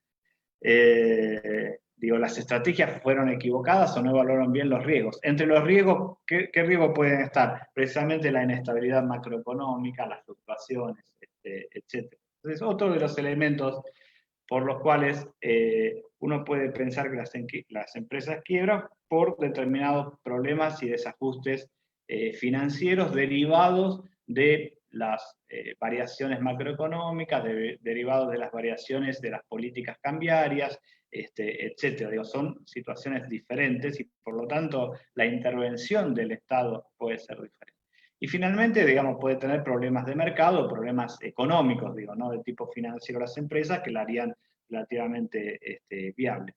Digo, las estrategias fueron equivocadas o no evaluaron bien los riesgos. Entre los riesgos, ¿qué riesgos pueden estar? Precisamente la inestabilidad macroeconómica, las fluctuaciones, etc. Entonces, otro de los elementos por los cuales uno puede pensar que las empresas quiebran por determinados problemas y desajustes financieros derivados de las variaciones macroeconómicas, derivados de las variaciones de las políticas cambiarias, etc. Digo, son situaciones diferentes y por lo tanto la intervención del Estado puede ser diferente. Y finalmente, digamos, puede tener problemas de mercado, problemas económicos, digo, ¿no? De tipo financiero las empresas que la harían relativamente viable.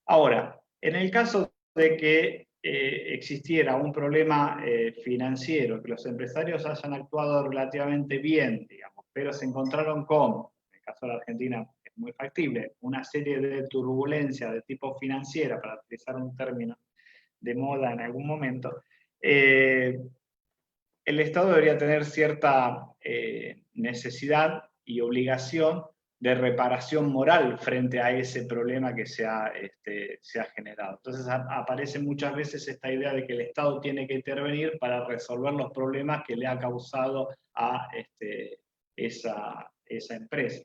Ahora, en el caso de que existiera un problema financiero, que los empresarios hayan actuado relativamente bien, digamos, pero se encontraron con, en el caso de la Argentina es muy factible, una serie de turbulencias de tipo financiera, para utilizar un término de moda en algún momento, el Estado debería tener cierta necesidad y obligación de reparación moral frente a ese problema que se ha generado. Entonces aparece muchas veces esta idea de que el Estado tiene que intervenir para resolver los problemas que le ha causado a esa empresa.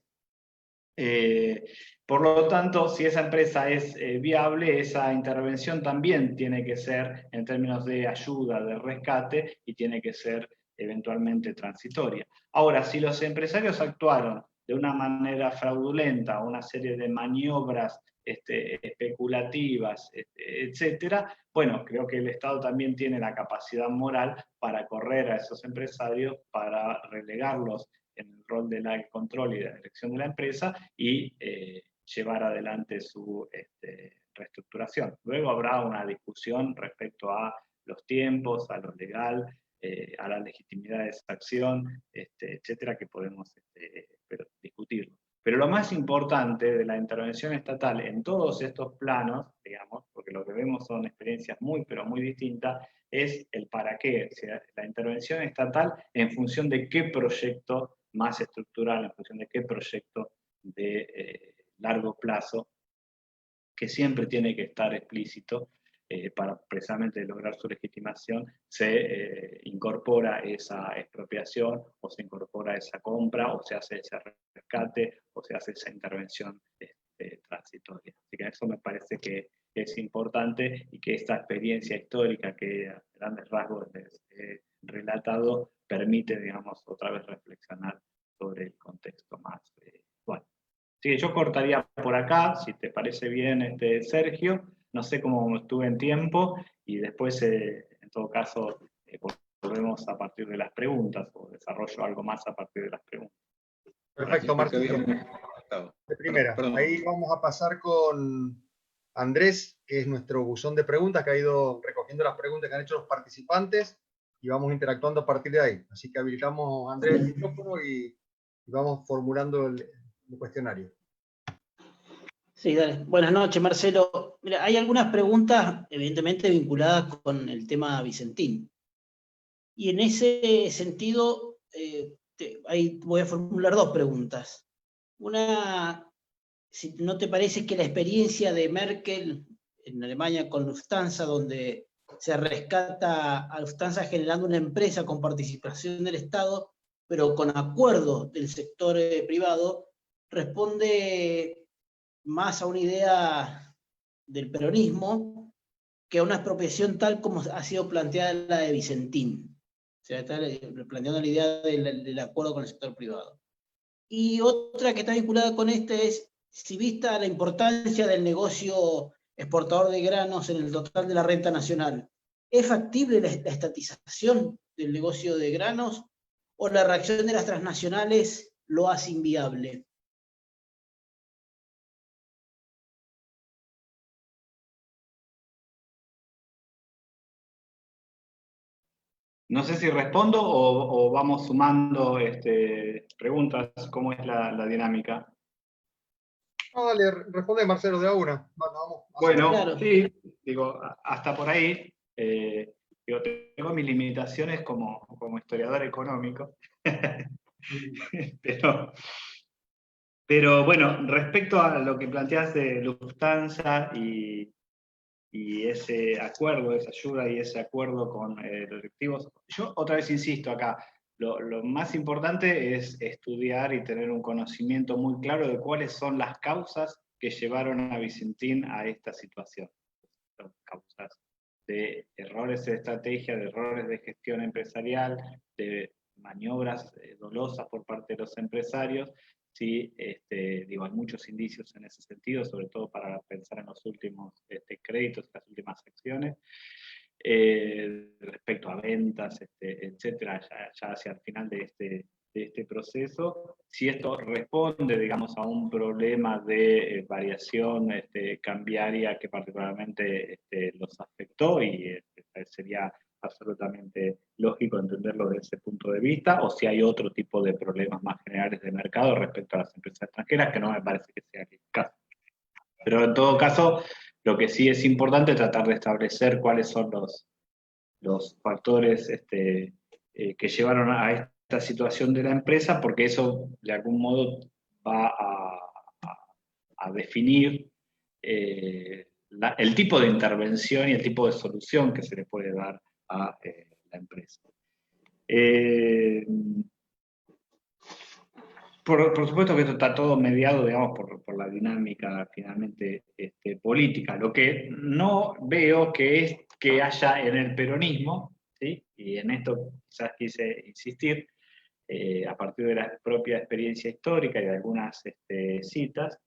Por lo tanto, si esa empresa es viable, esa intervención también tiene que ser en términos de ayuda, de rescate, y tiene que ser eventualmente transitoria. Ahora, si los empresarios actuaron de una manera fraudulenta, una serie de maniobras especulativas, etcétera, bueno, creo que el Estado también tiene la capacidad moral para correr a esos empresarios, para relegarlos en el rol del control y de la dirección de la empresa y llevar adelante su reestructuración. Luego habrá una discusión respecto a los tiempos, a lo legal, a la legitimidad de esa acción, etcétera, que podemos discutirlo. Pero lo más importante de la intervención estatal en todos estos planos, digamos, porque lo que vemos son experiencias muy, pero muy distintas, es el para qué, o sea, la intervención estatal en función de qué proyecto más estructural, en función de qué proyecto de largo plazo, que siempre tiene que estar explícito para precisamente lograr su legitimación, se incorpora esa expropiación, o se incorpora esa compra, o se hace ese rescate, o se hace esa intervención transitoria. Así que eso me parece que es importante, y que esta experiencia histórica que a grandes rasgos les he relatado permite, digamos, otra vez reflexionar sobre el contexto más bueno. Así que yo cortaría por acá, si te parece bien, Sergio. No sé cómo estuve en tiempo, y después, en todo caso, volvemos a partir de las preguntas, o desarrollo algo más a partir de las preguntas. Perfecto, Martín. De primera, ahí vamos a pasar con Andrés, que es nuestro buzón de preguntas, que ha ido recogiendo las preguntas que han hecho los participantes, y vamos interactuando a partir de ahí. Así que habilitamos a Andrés el micrófono y y vamos formulando el cuestionario. Sí, dale. Buenas noches, Marcelo. Mira, hay algunas preguntas, evidentemente, vinculadas con el tema Vicentín. Y en ese sentido, ahí voy a formular dos preguntas. Una, si no te parece que la experiencia de Merkel en Alemania con Lufthansa, donde se rescata a Lufthansa generando una empresa con participación del Estado, pero con acuerdo del sector privado, responde más a una idea del peronismo que a una expropiación tal como ha sido planteada la de Vicentín. O sea, está planteando la idea del acuerdo con el sector privado. Y otra que está vinculada con este es, si vista la importancia del negocio exportador de granos en el total de la renta nacional, ¿es factible la estatización del negocio de granos o la reacción de las transnacionales lo hace inviable? No sé si respondo o vamos sumando preguntas, ¿cómo es la dinámica? No, dale, responde Marcelo de a una. Vamos. Bueno, Claro. sí, digo, hasta por ahí, digo, tengo mis limitaciones como historiador económico, pero bueno, respecto a lo que planteas de Lufthansa y ese acuerdo, esa ayuda y ese acuerdo con los directivos, yo otra vez insisto acá, lo más importante es estudiar y tener un conocimiento muy claro de cuáles son las causas que llevaron a Vicentín a esta situación. Son causas de errores de estrategia, de errores de gestión empresarial, de maniobras dolosas por parte de los empresarios. Sí, digo, hay muchos indicios en ese sentido, sobre todo para pensar en los últimos créditos, las últimas acciones, respecto a ventas, etcétera, ya hacia el final de este proceso. Si esto responde, digamos, a un problema de variación cambiaria que particularmente los afectó y sería absolutamente lógico entenderlo desde ese punto de vista, o si hay otro tipo de problemas más generales de mercado respecto a las empresas extranjeras, que no me parece que sea el caso. Pero en todo caso, lo que sí es importante es tratar de establecer cuáles son los factores que llevaron a esta situación de la empresa, porque eso de algún modo va a definir el tipo de intervención y el tipo de solución que se le puede dar a la empresa. Por supuesto que esto está todo mediado, digamos, por la dinámica finalmente política. Lo que no veo que haya en el peronismo, ¿sí? Y en esto quizás quise insistir, a partir de la propia experiencia histórica y de algunas citas,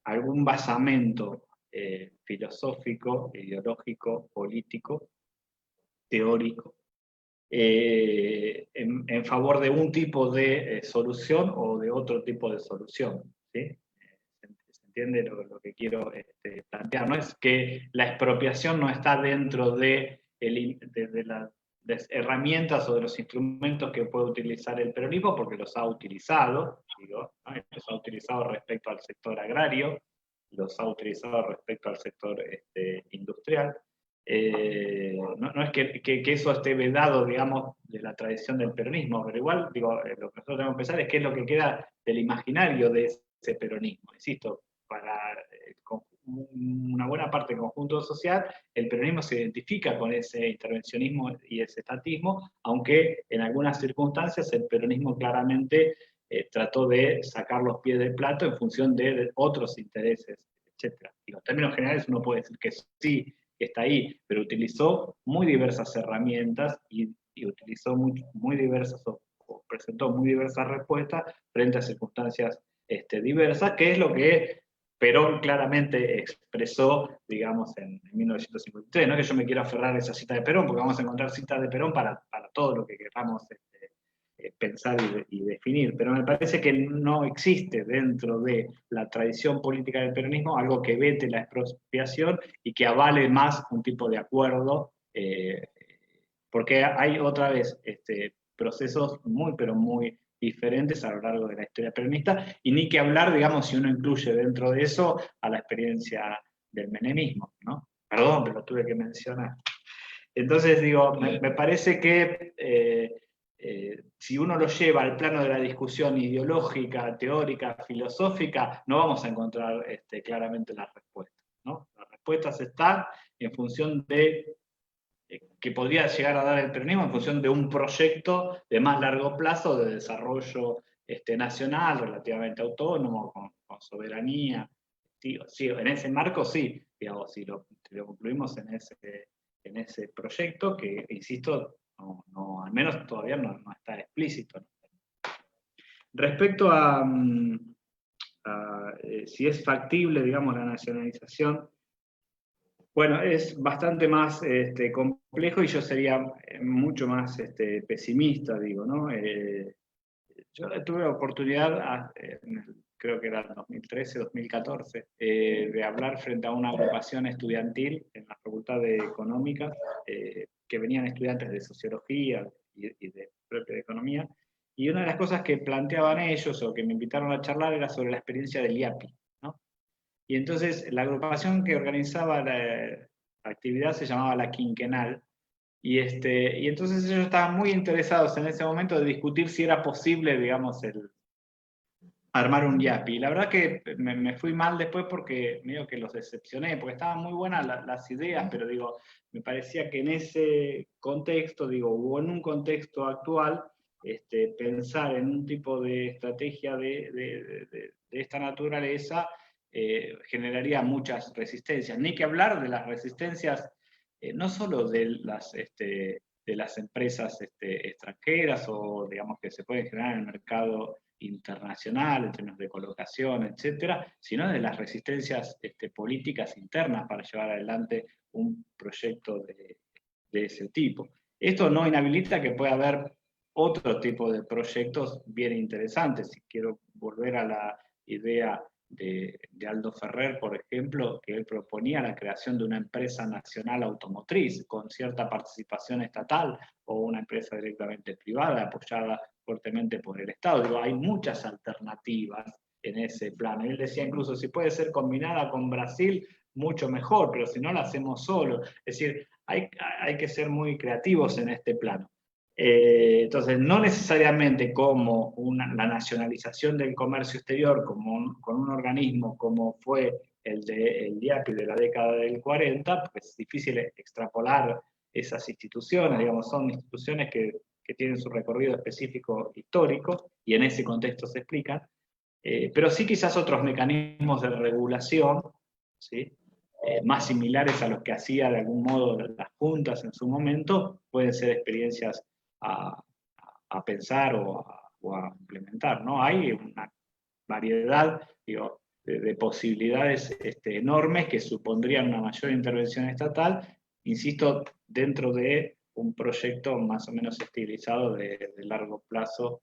algún basamento filosófico, ideológico, político, teórico, en favor de un tipo de solución o de otro tipo de solución. ¿Sí? ¿Se entiende lo que quiero plantear? No es que la expropiación no está dentro de las herramientas o de los instrumentos que puede utilizar el peronismo, porque los ha utilizado, digo, ¿no? Los ha utilizado respecto al sector agrario, los ha utilizado respecto al sector industrial. No es que eso esté vedado, digamos, de la tradición del peronismo, pero igual, digo, lo que nosotros tenemos que pensar es qué es lo que queda del imaginario de ese peronismo. Insisto, para una buena parte del conjunto social, el peronismo se identifica con ese intervencionismo y ese estatismo, aunque en algunas circunstancias el peronismo claramente trató de sacar los pies del plato en función de otros intereses, etc. En términos generales uno puede decir que sí, que está ahí, pero utilizó muy diversas herramientas y utilizó muy diversas o presentó muy diversas respuestas frente a circunstancias diversas, que es lo que Perón claramente expresó, digamos, en 1953. No es que yo me quiera aferrar a esa cita de Perón, porque vamos a encontrar citas de Perón para todo lo que queramos pensar y definir, pero me parece que no existe dentro de la tradición política del peronismo algo que vete la expropiación y que avale más un tipo de acuerdo, porque hay otra vez procesos muy, pero muy diferentes a lo largo de la historia peronista, y ni que hablar, digamos, si uno incluye dentro de eso a la experiencia del menemismo, ¿no? Perdón, pero lo tuve que mencionar. Entonces, digo, me parece que si uno lo lleva al plano de la discusión ideológica, teórica, filosófica, no vamos a encontrar claramente las respuestas, ¿no? Las respuestas están en función de que podría llegar a dar el peronismo en función de un proyecto de más largo plazo de desarrollo nacional, relativamente autónomo, con soberanía. Sí, en ese marco sí, digamos, si lo concluimos en ese proyecto, que, insisto, al menos todavía no está explícito. Respecto a si es factible, digamos, la nacionalización, bueno, es bastante más complejo y yo sería mucho más pesimista, digo, ¿no? Yo tuve la oportunidad, creo que era en 2013, 2014, de hablar frente a una agrupación estudiantil en la Facultad de Económicas, que venían estudiantes de Sociología y de propia Economía, y una de las cosas que planteaban ellos, o que me invitaron a charlar, era sobre la experiencia del IAPI, ¿no? Y entonces la agrupación que organizaba la actividad se llamaba La Quinquenal, y entonces ellos estaban muy interesados en ese momento de discutir si era posible, digamos, armar un IAPI. Y la verdad que me fui mal después porque medio que los decepcioné, porque estaban muy buenas las ideas, pero digo, me parecía que en ese contexto, digo, o en un contexto actual, pensar en un tipo de estrategia de esta naturaleza generaría muchas resistencias. Ni que hablar de las resistencias, no solo de las empresas extranjeras o, digamos, que se pueden generar en el mercado internacional, en términos de colocación, etcétera, sino de las resistencias políticas internas para llevar adelante un proyecto de ese tipo. Esto no inhabilita que pueda haber otro tipo de proyectos bien interesantes. Si quiero volver a la idea de Aldo Ferrer, por ejemplo, que él proponía la creación de una empresa nacional automotriz con cierta participación estatal o una empresa directamente privada apoyada fuertemente por el Estado. Digo, hay muchas alternativas en ese plano. Él decía incluso, si puede ser combinada con Brasil, mucho mejor, pero si no la hacemos solo. Es decir, hay que ser muy creativos en este plano. Entonces, no necesariamente como la nacionalización del comercio exterior con un organismo como fue el IAPI de la década del 40, pues es difícil extrapolar esas instituciones, digamos, son instituciones que tienen su recorrido específico histórico y en ese contexto se explican, pero sí quizás otros mecanismos de regulación, ¿sí? Más similares a los que hacía de algún modo las juntas en su momento, pueden ser experiencias a pensar o a implementar, ¿no? Hay una variedad, digo, de posibilidades enormes que supondrían una mayor intervención estatal, insisto, dentro de un proyecto más o menos estilizado de largo plazo,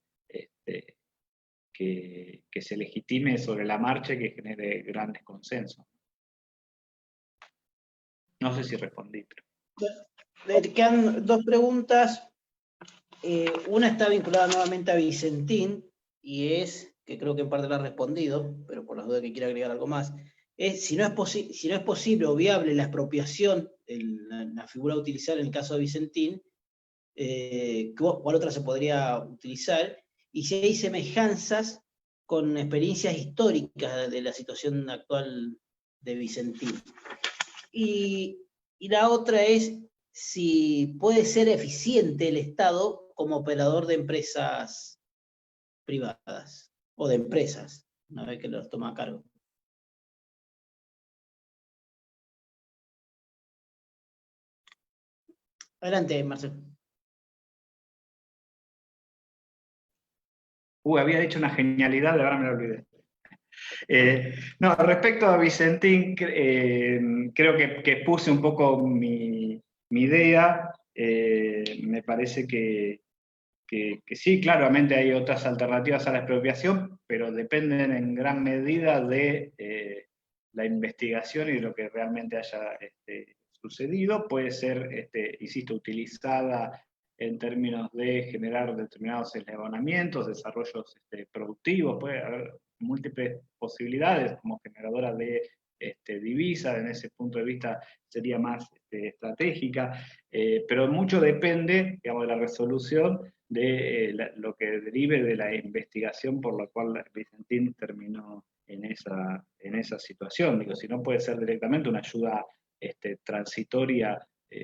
que se legitime sobre la marcha y que genere grandes consensos. No sé si respondí. Pero... Quedan dos preguntas. Una está vinculada nuevamente a Vicentín, y es, que creo que en parte la ha respondido, pero por las dudas que quiera agregar algo más, es si no es posible o viable la expropiación de la figura a utilizar en el caso de Vicentín, ¿cuál otra se podría utilizar? Y si hay semejanzas con experiencias históricas de la situación actual de Vicentín. Y la otra es si puede ser eficiente el Estado como operador de empresas privadas o de empresas, una vez que los toma a cargo. Adelante, Marcelo. Había dicho una genialidad, ahora me lo olvidé. No, respecto a Vicentín, creo que puse un poco mi idea. Me parece que sí, claramente hay otras alternativas a la expropiación, pero dependen en gran medida de la investigación y de lo que realmente haya sucedido. Puede ser, insisto, utilizada en términos de generar determinados eslabonamientos, desarrollos productivos, puede haber múltiples posibilidades como generadora de divisa, en ese punto de vista sería más estratégica, pero mucho depende, digamos, de la resolución de lo que derive de la investigación por la cual Vicentín terminó en esa situación. Digo, si no puede ser directamente una ayuda transitoria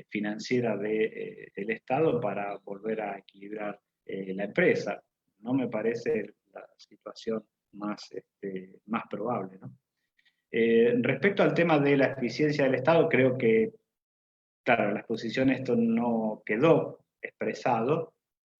financiera del Estado para volver a equilibrar la empresa. No me parece la situación más probable, ¿no? Respecto al tema de la eficiencia del Estado, creo que, claro, en la exposición esto no quedó expresado,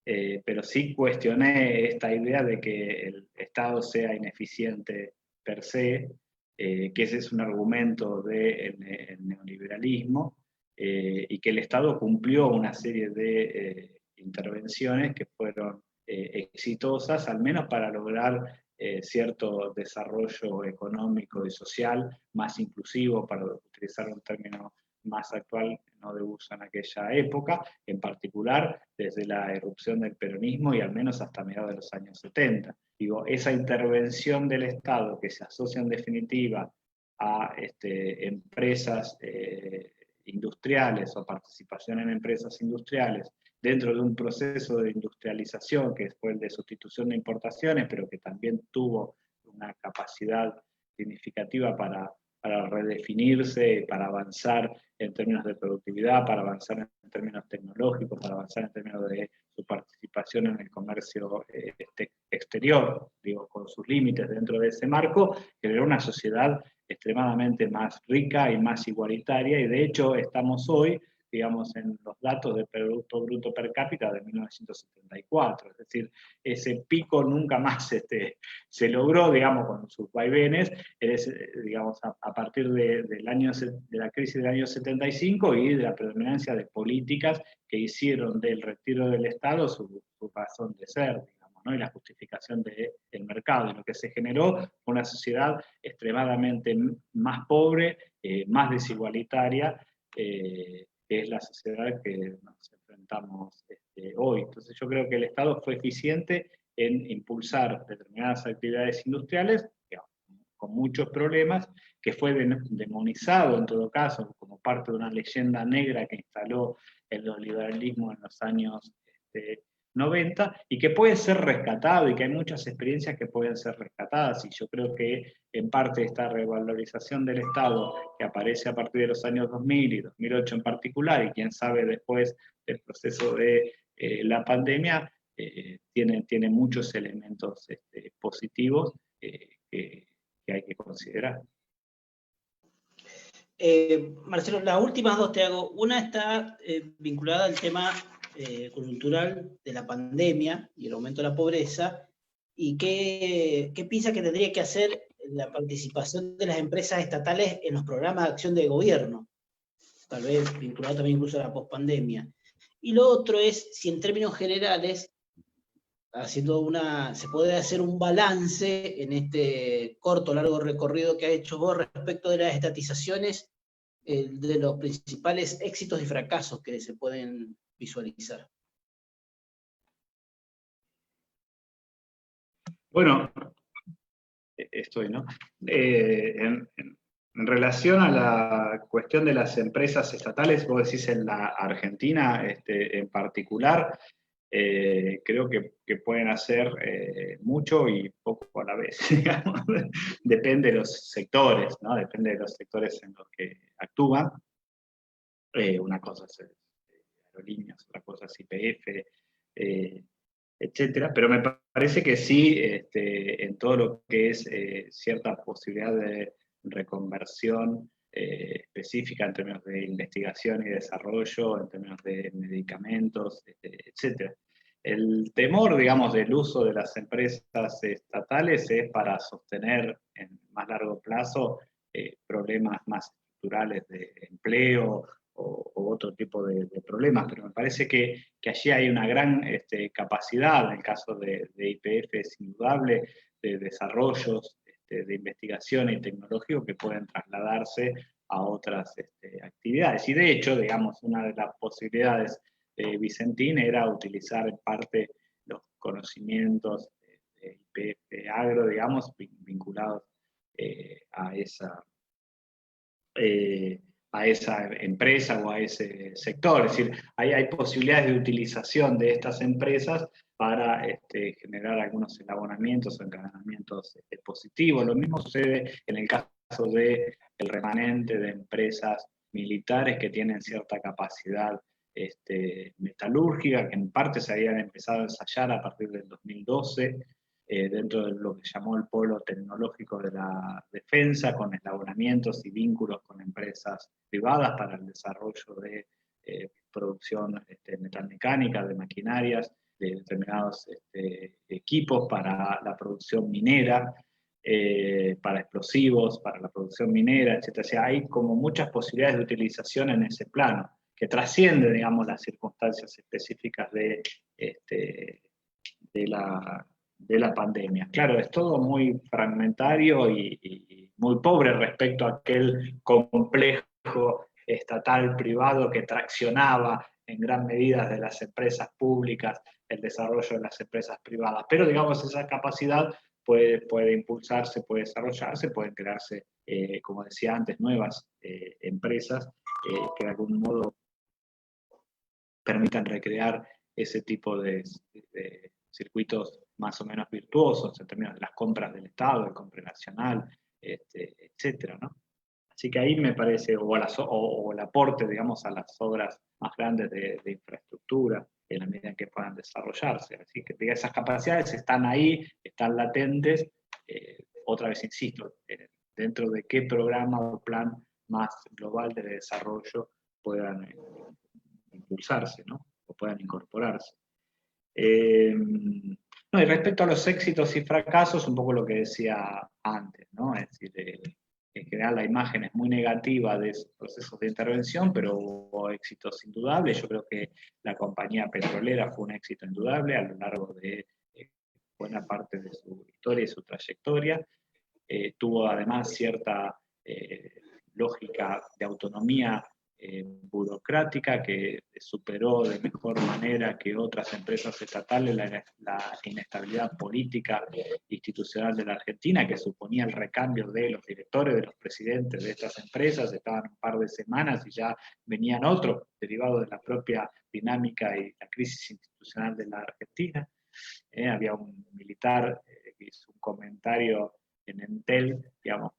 pero sí cuestioné esta idea de que el Estado sea ineficiente per se, que ese es un argumento del neoliberalismo, y que el Estado cumplió una serie de intervenciones que fueron exitosas, al menos para lograr cierto desarrollo económico y social más inclusivo, para utilizar un término más actual, no de uso en aquella época, en particular desde la irrupción del peronismo y al menos hasta mediados de los años 70. Digo, esa intervención del Estado que se asocia en definitiva a empresas industriales o participación en empresas industriales dentro de un proceso de industrialización que fue el de sustitución de importaciones, pero que también tuvo una capacidad significativa para redefinirse, para avanzar en términos de productividad, para avanzar en términos tecnológicos, para avanzar en términos de su participación en el comercio exterior, digo, con sus límites dentro de ese marco, generó una sociedad extremadamente más rica y más igualitaria, y de hecho estamos hoy, digamos, en los datos de Producto Bruto Per Cápita de 1974, es decir, ese pico nunca más se logró, digamos, con sus vaivenes, digamos, a partir de la crisis del año 75 y de la predominancia de políticas que hicieron del retiro del Estado su razón de ser, digamos, ¿no? Y la justificación del mercado. Y lo que se generó fue una sociedad extremadamente más pobre, más desigualitaria, que es la sociedad que nos enfrentamos hoy. Entonces yo creo que el Estado fue eficiente en impulsar determinadas actividades industriales, digamos, con muchos problemas, que fue demonizado en todo caso como parte de una leyenda negra que instaló el neoliberalismo en los años 90, y que puede ser rescatado, y que hay muchas experiencias que pueden ser rescatadas, y yo creo que en parte esta revalorización del Estado que aparece a partir de los años 2000 y 2008 en particular, y quién sabe después del proceso de la pandemia, tiene muchos elementos positivos que hay que considerar. Marcelo, las últimas dos te hago. Una está vinculada al tema coyuntural de la pandemia y el aumento de la pobreza, y qué piensa que tendría que hacer la participación de las empresas estatales en los programas de acción de gobierno, tal vez vinculado también incluso a la pospandemia. Y lo otro es si en términos generales se puede hacer un balance en este corto o largo recorrido que ha hecho vos respecto de las estatizaciones, de los principales éxitos y fracasos que se pueden visualizar. Bueno, estoy, ¿no? En relación a la cuestión de las empresas estatales, vos decís en la Argentina en particular, creo que pueden hacer mucho y poco a la vez, digamos. Depende de los sectores, ¿no? Depende de los sectores en los que actúan. Una cosa es aerolíneas, otra cosa es YPF, etcétera, pero me parece que sí, en todo lo que es cierta posibilidad de reconversión específica en términos de investigación y desarrollo, en términos de medicamentos, etcétera. El temor, digamos, del uso de las empresas estatales es para sostener en más largo plazo problemas más estructurales de empleo o otro tipo de problemas, pero me parece que allí hay una gran capacidad, en el caso de YPF es indudable, de desarrollos de investigación y tecnológico que pueden trasladarse a otras actividades. Y de hecho, digamos, una de las posibilidades Vicentín era utilizar en parte los conocimientos de YPF Agro, digamos, vinculados a esa empresa o a ese sector. Es decir, hay posibilidades de utilización de estas empresas para generar algunos enlabonamientos o encadenamientos positivos. Lo mismo sucede en el caso del remanente de empresas militares que tienen cierta capacidad metalúrgica, que en parte se habían empezado a ensayar a partir del 2012, dentro de lo que llamó el polo tecnológico de la defensa, con eslabonamientos y vínculos con empresas privadas para el desarrollo de producción metalmecánica, de maquinarias, de determinados equipos para la producción minera, para explosivos, para la producción minera, etc. O sea, hay como muchas posibilidades de utilización en ese plano, que trasciende, digamos, las circunstancias específicas de la pandemia. Claro, es todo muy fragmentario y muy pobre respecto a aquel complejo estatal privado que traccionaba en gran medida de las empresas públicas el desarrollo de las empresas privadas. Pero, digamos, esa capacidad puede impulsarse, puede desarrollarse, pueden crearse, como decía antes, nuevas empresas que de algún modo permitan recrear ese tipo de circuitos más o menos virtuosos en términos de las compras del Estado, el compra nacional, etcétera, ¿no? Así que ahí me parece, o el aporte, digamos, a las obras más grandes de infraestructura, en la medida en que puedan desarrollarse. Así que esas capacidades están ahí, están latentes. Otra vez insisto, dentro de qué programa o plan más global de desarrollo puedan impulsarse, ¿no? O puedan incorporarse. No, y respecto a los éxitos y fracasos, un poco lo que decía antes, ¿no? Es decir, en general la imagen es muy negativa de esos procesos de intervención, pero hubo éxitos indudable. Yo creo que la compañía petrolera fue un éxito indudable a lo largo de buena parte de su historia y su trayectoria. Tuvo además cierta lógica de autonomía burocrática que superó de mejor manera que otras empresas estatales la inestabilidad política institucional de la Argentina, que suponía el recambio de los directores, de los presidentes de estas empresas. Estaban un par de semanas y ya venían otros derivados de la propia dinámica y la crisis institucional de la Argentina. Había un militar que hizo un comentario en Entel, digamos,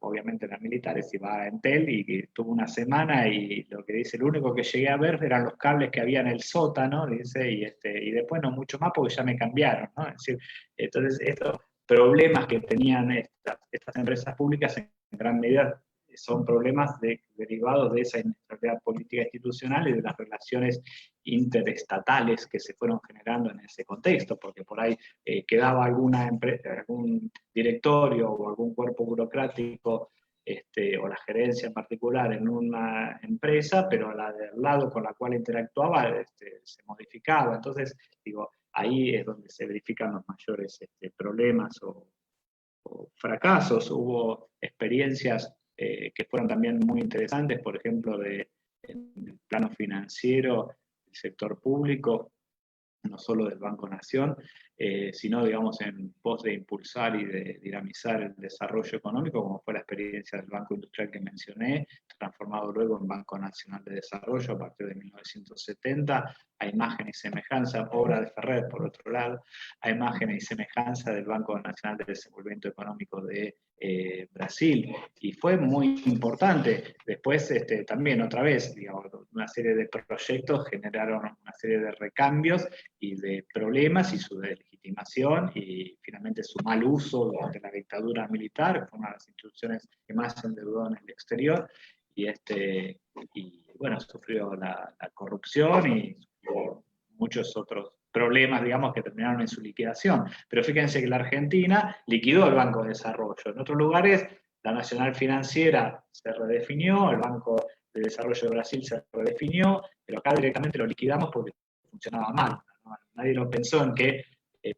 obviamente eran militares, y va a Entel y tuvo una semana y lo que dice, lo único que llegué a ver eran los cables que había en el sótano, dice, y después no mucho más porque ya me cambiaron, ¿no? Es decir, entonces estos problemas que tenían estas empresas públicas en gran medida son problemas derivados de esa inestabilidad política institucional y de las relaciones interestatales que se fueron generando en ese contexto, porque por ahí quedaba alguna empresa, algún directorio o algún cuerpo burocrático o la gerencia en particular en una empresa, pero la del lado con la cual interactuaba se modificaba. Entonces, digo, ahí es donde se verifican los mayores problemas o fracasos. Hubo experiencias que fueron también muy interesantes, por ejemplo, en el plano financiero, el sector público, no solo del Banco Nación, sino, digamos, en pos de impulsar y de dinamizar el desarrollo económico, como fue la experiencia del Banco Industrial que mencioné, transformado luego en Banco Nacional de Desarrollo a partir de 1970, a imagen y semejanza, obra de Ferrer, por otro lado, a imagen y semejanza del Banco Nacional de Desenvolvimiento Económico de Brasil, y fue muy importante. Después también otra vez, digamos, una serie de proyectos generaron una serie de recambios y de problemas y su deslegitimación y finalmente su mal uso durante la dictadura militar. Fue una de las instituciones que más se endeudó en el exterior y bueno, sufrió la corrupción y muchos otros problemas, digamos, que terminaron en su liquidación. Pero fíjense que la Argentina liquidó el Banco de Desarrollo. En otros lugares, la Nacional Financiera se redefinió, el Banco de Desarrollo de Brasil se redefinió, pero acá directamente lo liquidamos porque funcionaba mal, ¿no? Nadie lo pensó en que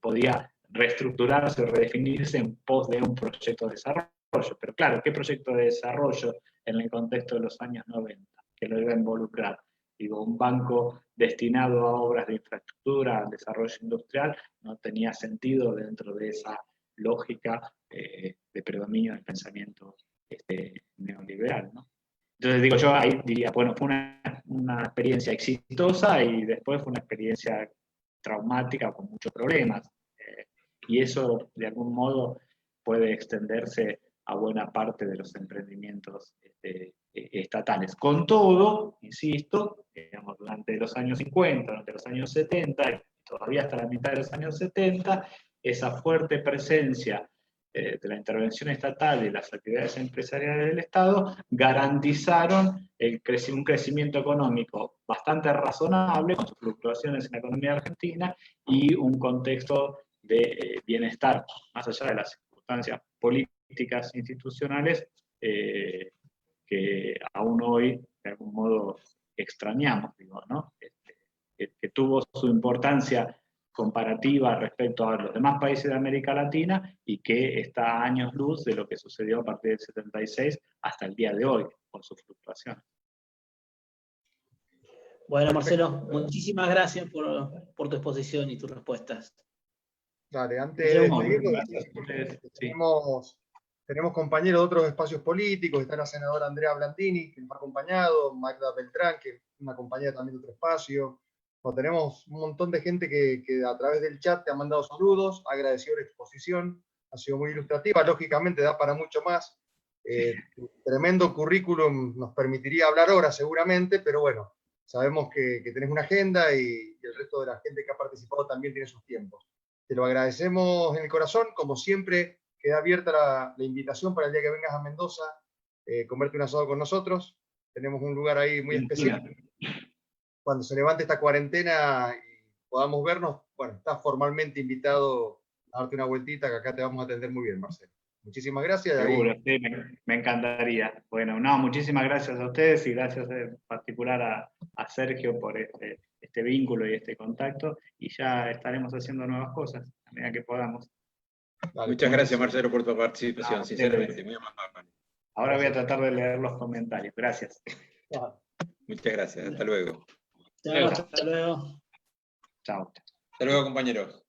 podía reestructurarse o redefinirse en pos de un proyecto de desarrollo. Pero claro, ¿qué proyecto de desarrollo en el contexto de los años 90 que lo iba a involucrar? Digo, un banco destinado a obras de infraestructura, al desarrollo industrial, no tenía sentido dentro de esa lógica de predominio del pensamiento neoliberal, ¿no? Entonces digo, yo ahí diría, bueno, fue una experiencia exitosa y después fue una experiencia traumática con muchos problemas. Y eso, de algún modo, puede extenderse a buena parte de los emprendimientos estatales. Con todo, insisto, digamos, durante los años 50, durante los años 70, y todavía hasta la mitad de los años 70, esa fuerte presencia de la intervención estatal y las actividades empresariales del Estado garantizaron un crecimiento económico bastante razonable, con sus fluctuaciones en la economía argentina, y un contexto de bienestar, más allá de las circunstancias políticas institucionales, que aún hoy, de algún modo, extrañamos, digo, ¿no? Que tuvo su importancia comparativa respecto a los demás países de América Latina y que está a años luz de lo que sucedió a partir del 76 hasta el día de hoy, con su fluctuación. Bueno, Marcelo, muchísimas gracias por tu exposición y tus respuestas. Dale, antes de despedirnos, tenemos compañeros de otros espacios políticos, está la senadora Andrea Blandini, que nos ha acompañado, Magda Beltrán, que es una compañera también de otro espacio. Tenemos un montón de gente que a través del chat te ha mandado saludos, ha agradecido la exposición, ha sido muy ilustrativa, lógicamente da para mucho más. Tremendo currículum, nos permitiría hablar horas seguramente, pero bueno, sabemos que tenés una agenda y el resto de la gente que ha participado también tiene sus tiempos. Te lo agradecemos en el corazón, como siempre, queda abierta la invitación para el día que vengas a Mendoza, comerte un asado con nosotros. Tenemos un lugar ahí muy especial. Cuando se levante esta cuarentena y podamos vernos, bueno, estás formalmente invitado a darte una vueltita, que acá te vamos a atender muy bien, Marcelo. Muchísimas gracias. Seguro, sí, me encantaría. Bueno, no, muchísimas gracias a ustedes y gracias en particular a Sergio por este vínculo y este contacto, y ya estaremos haciendo nuevas cosas a medida que podamos. Dale, muchas gracias, Marcelo, por tu participación, sinceramente, muy amable. Ahora voy a tratar de leer los comentarios. Gracias. Muchas gracias, hasta luego. Hasta luego. Chao. Hasta luego, compañeros.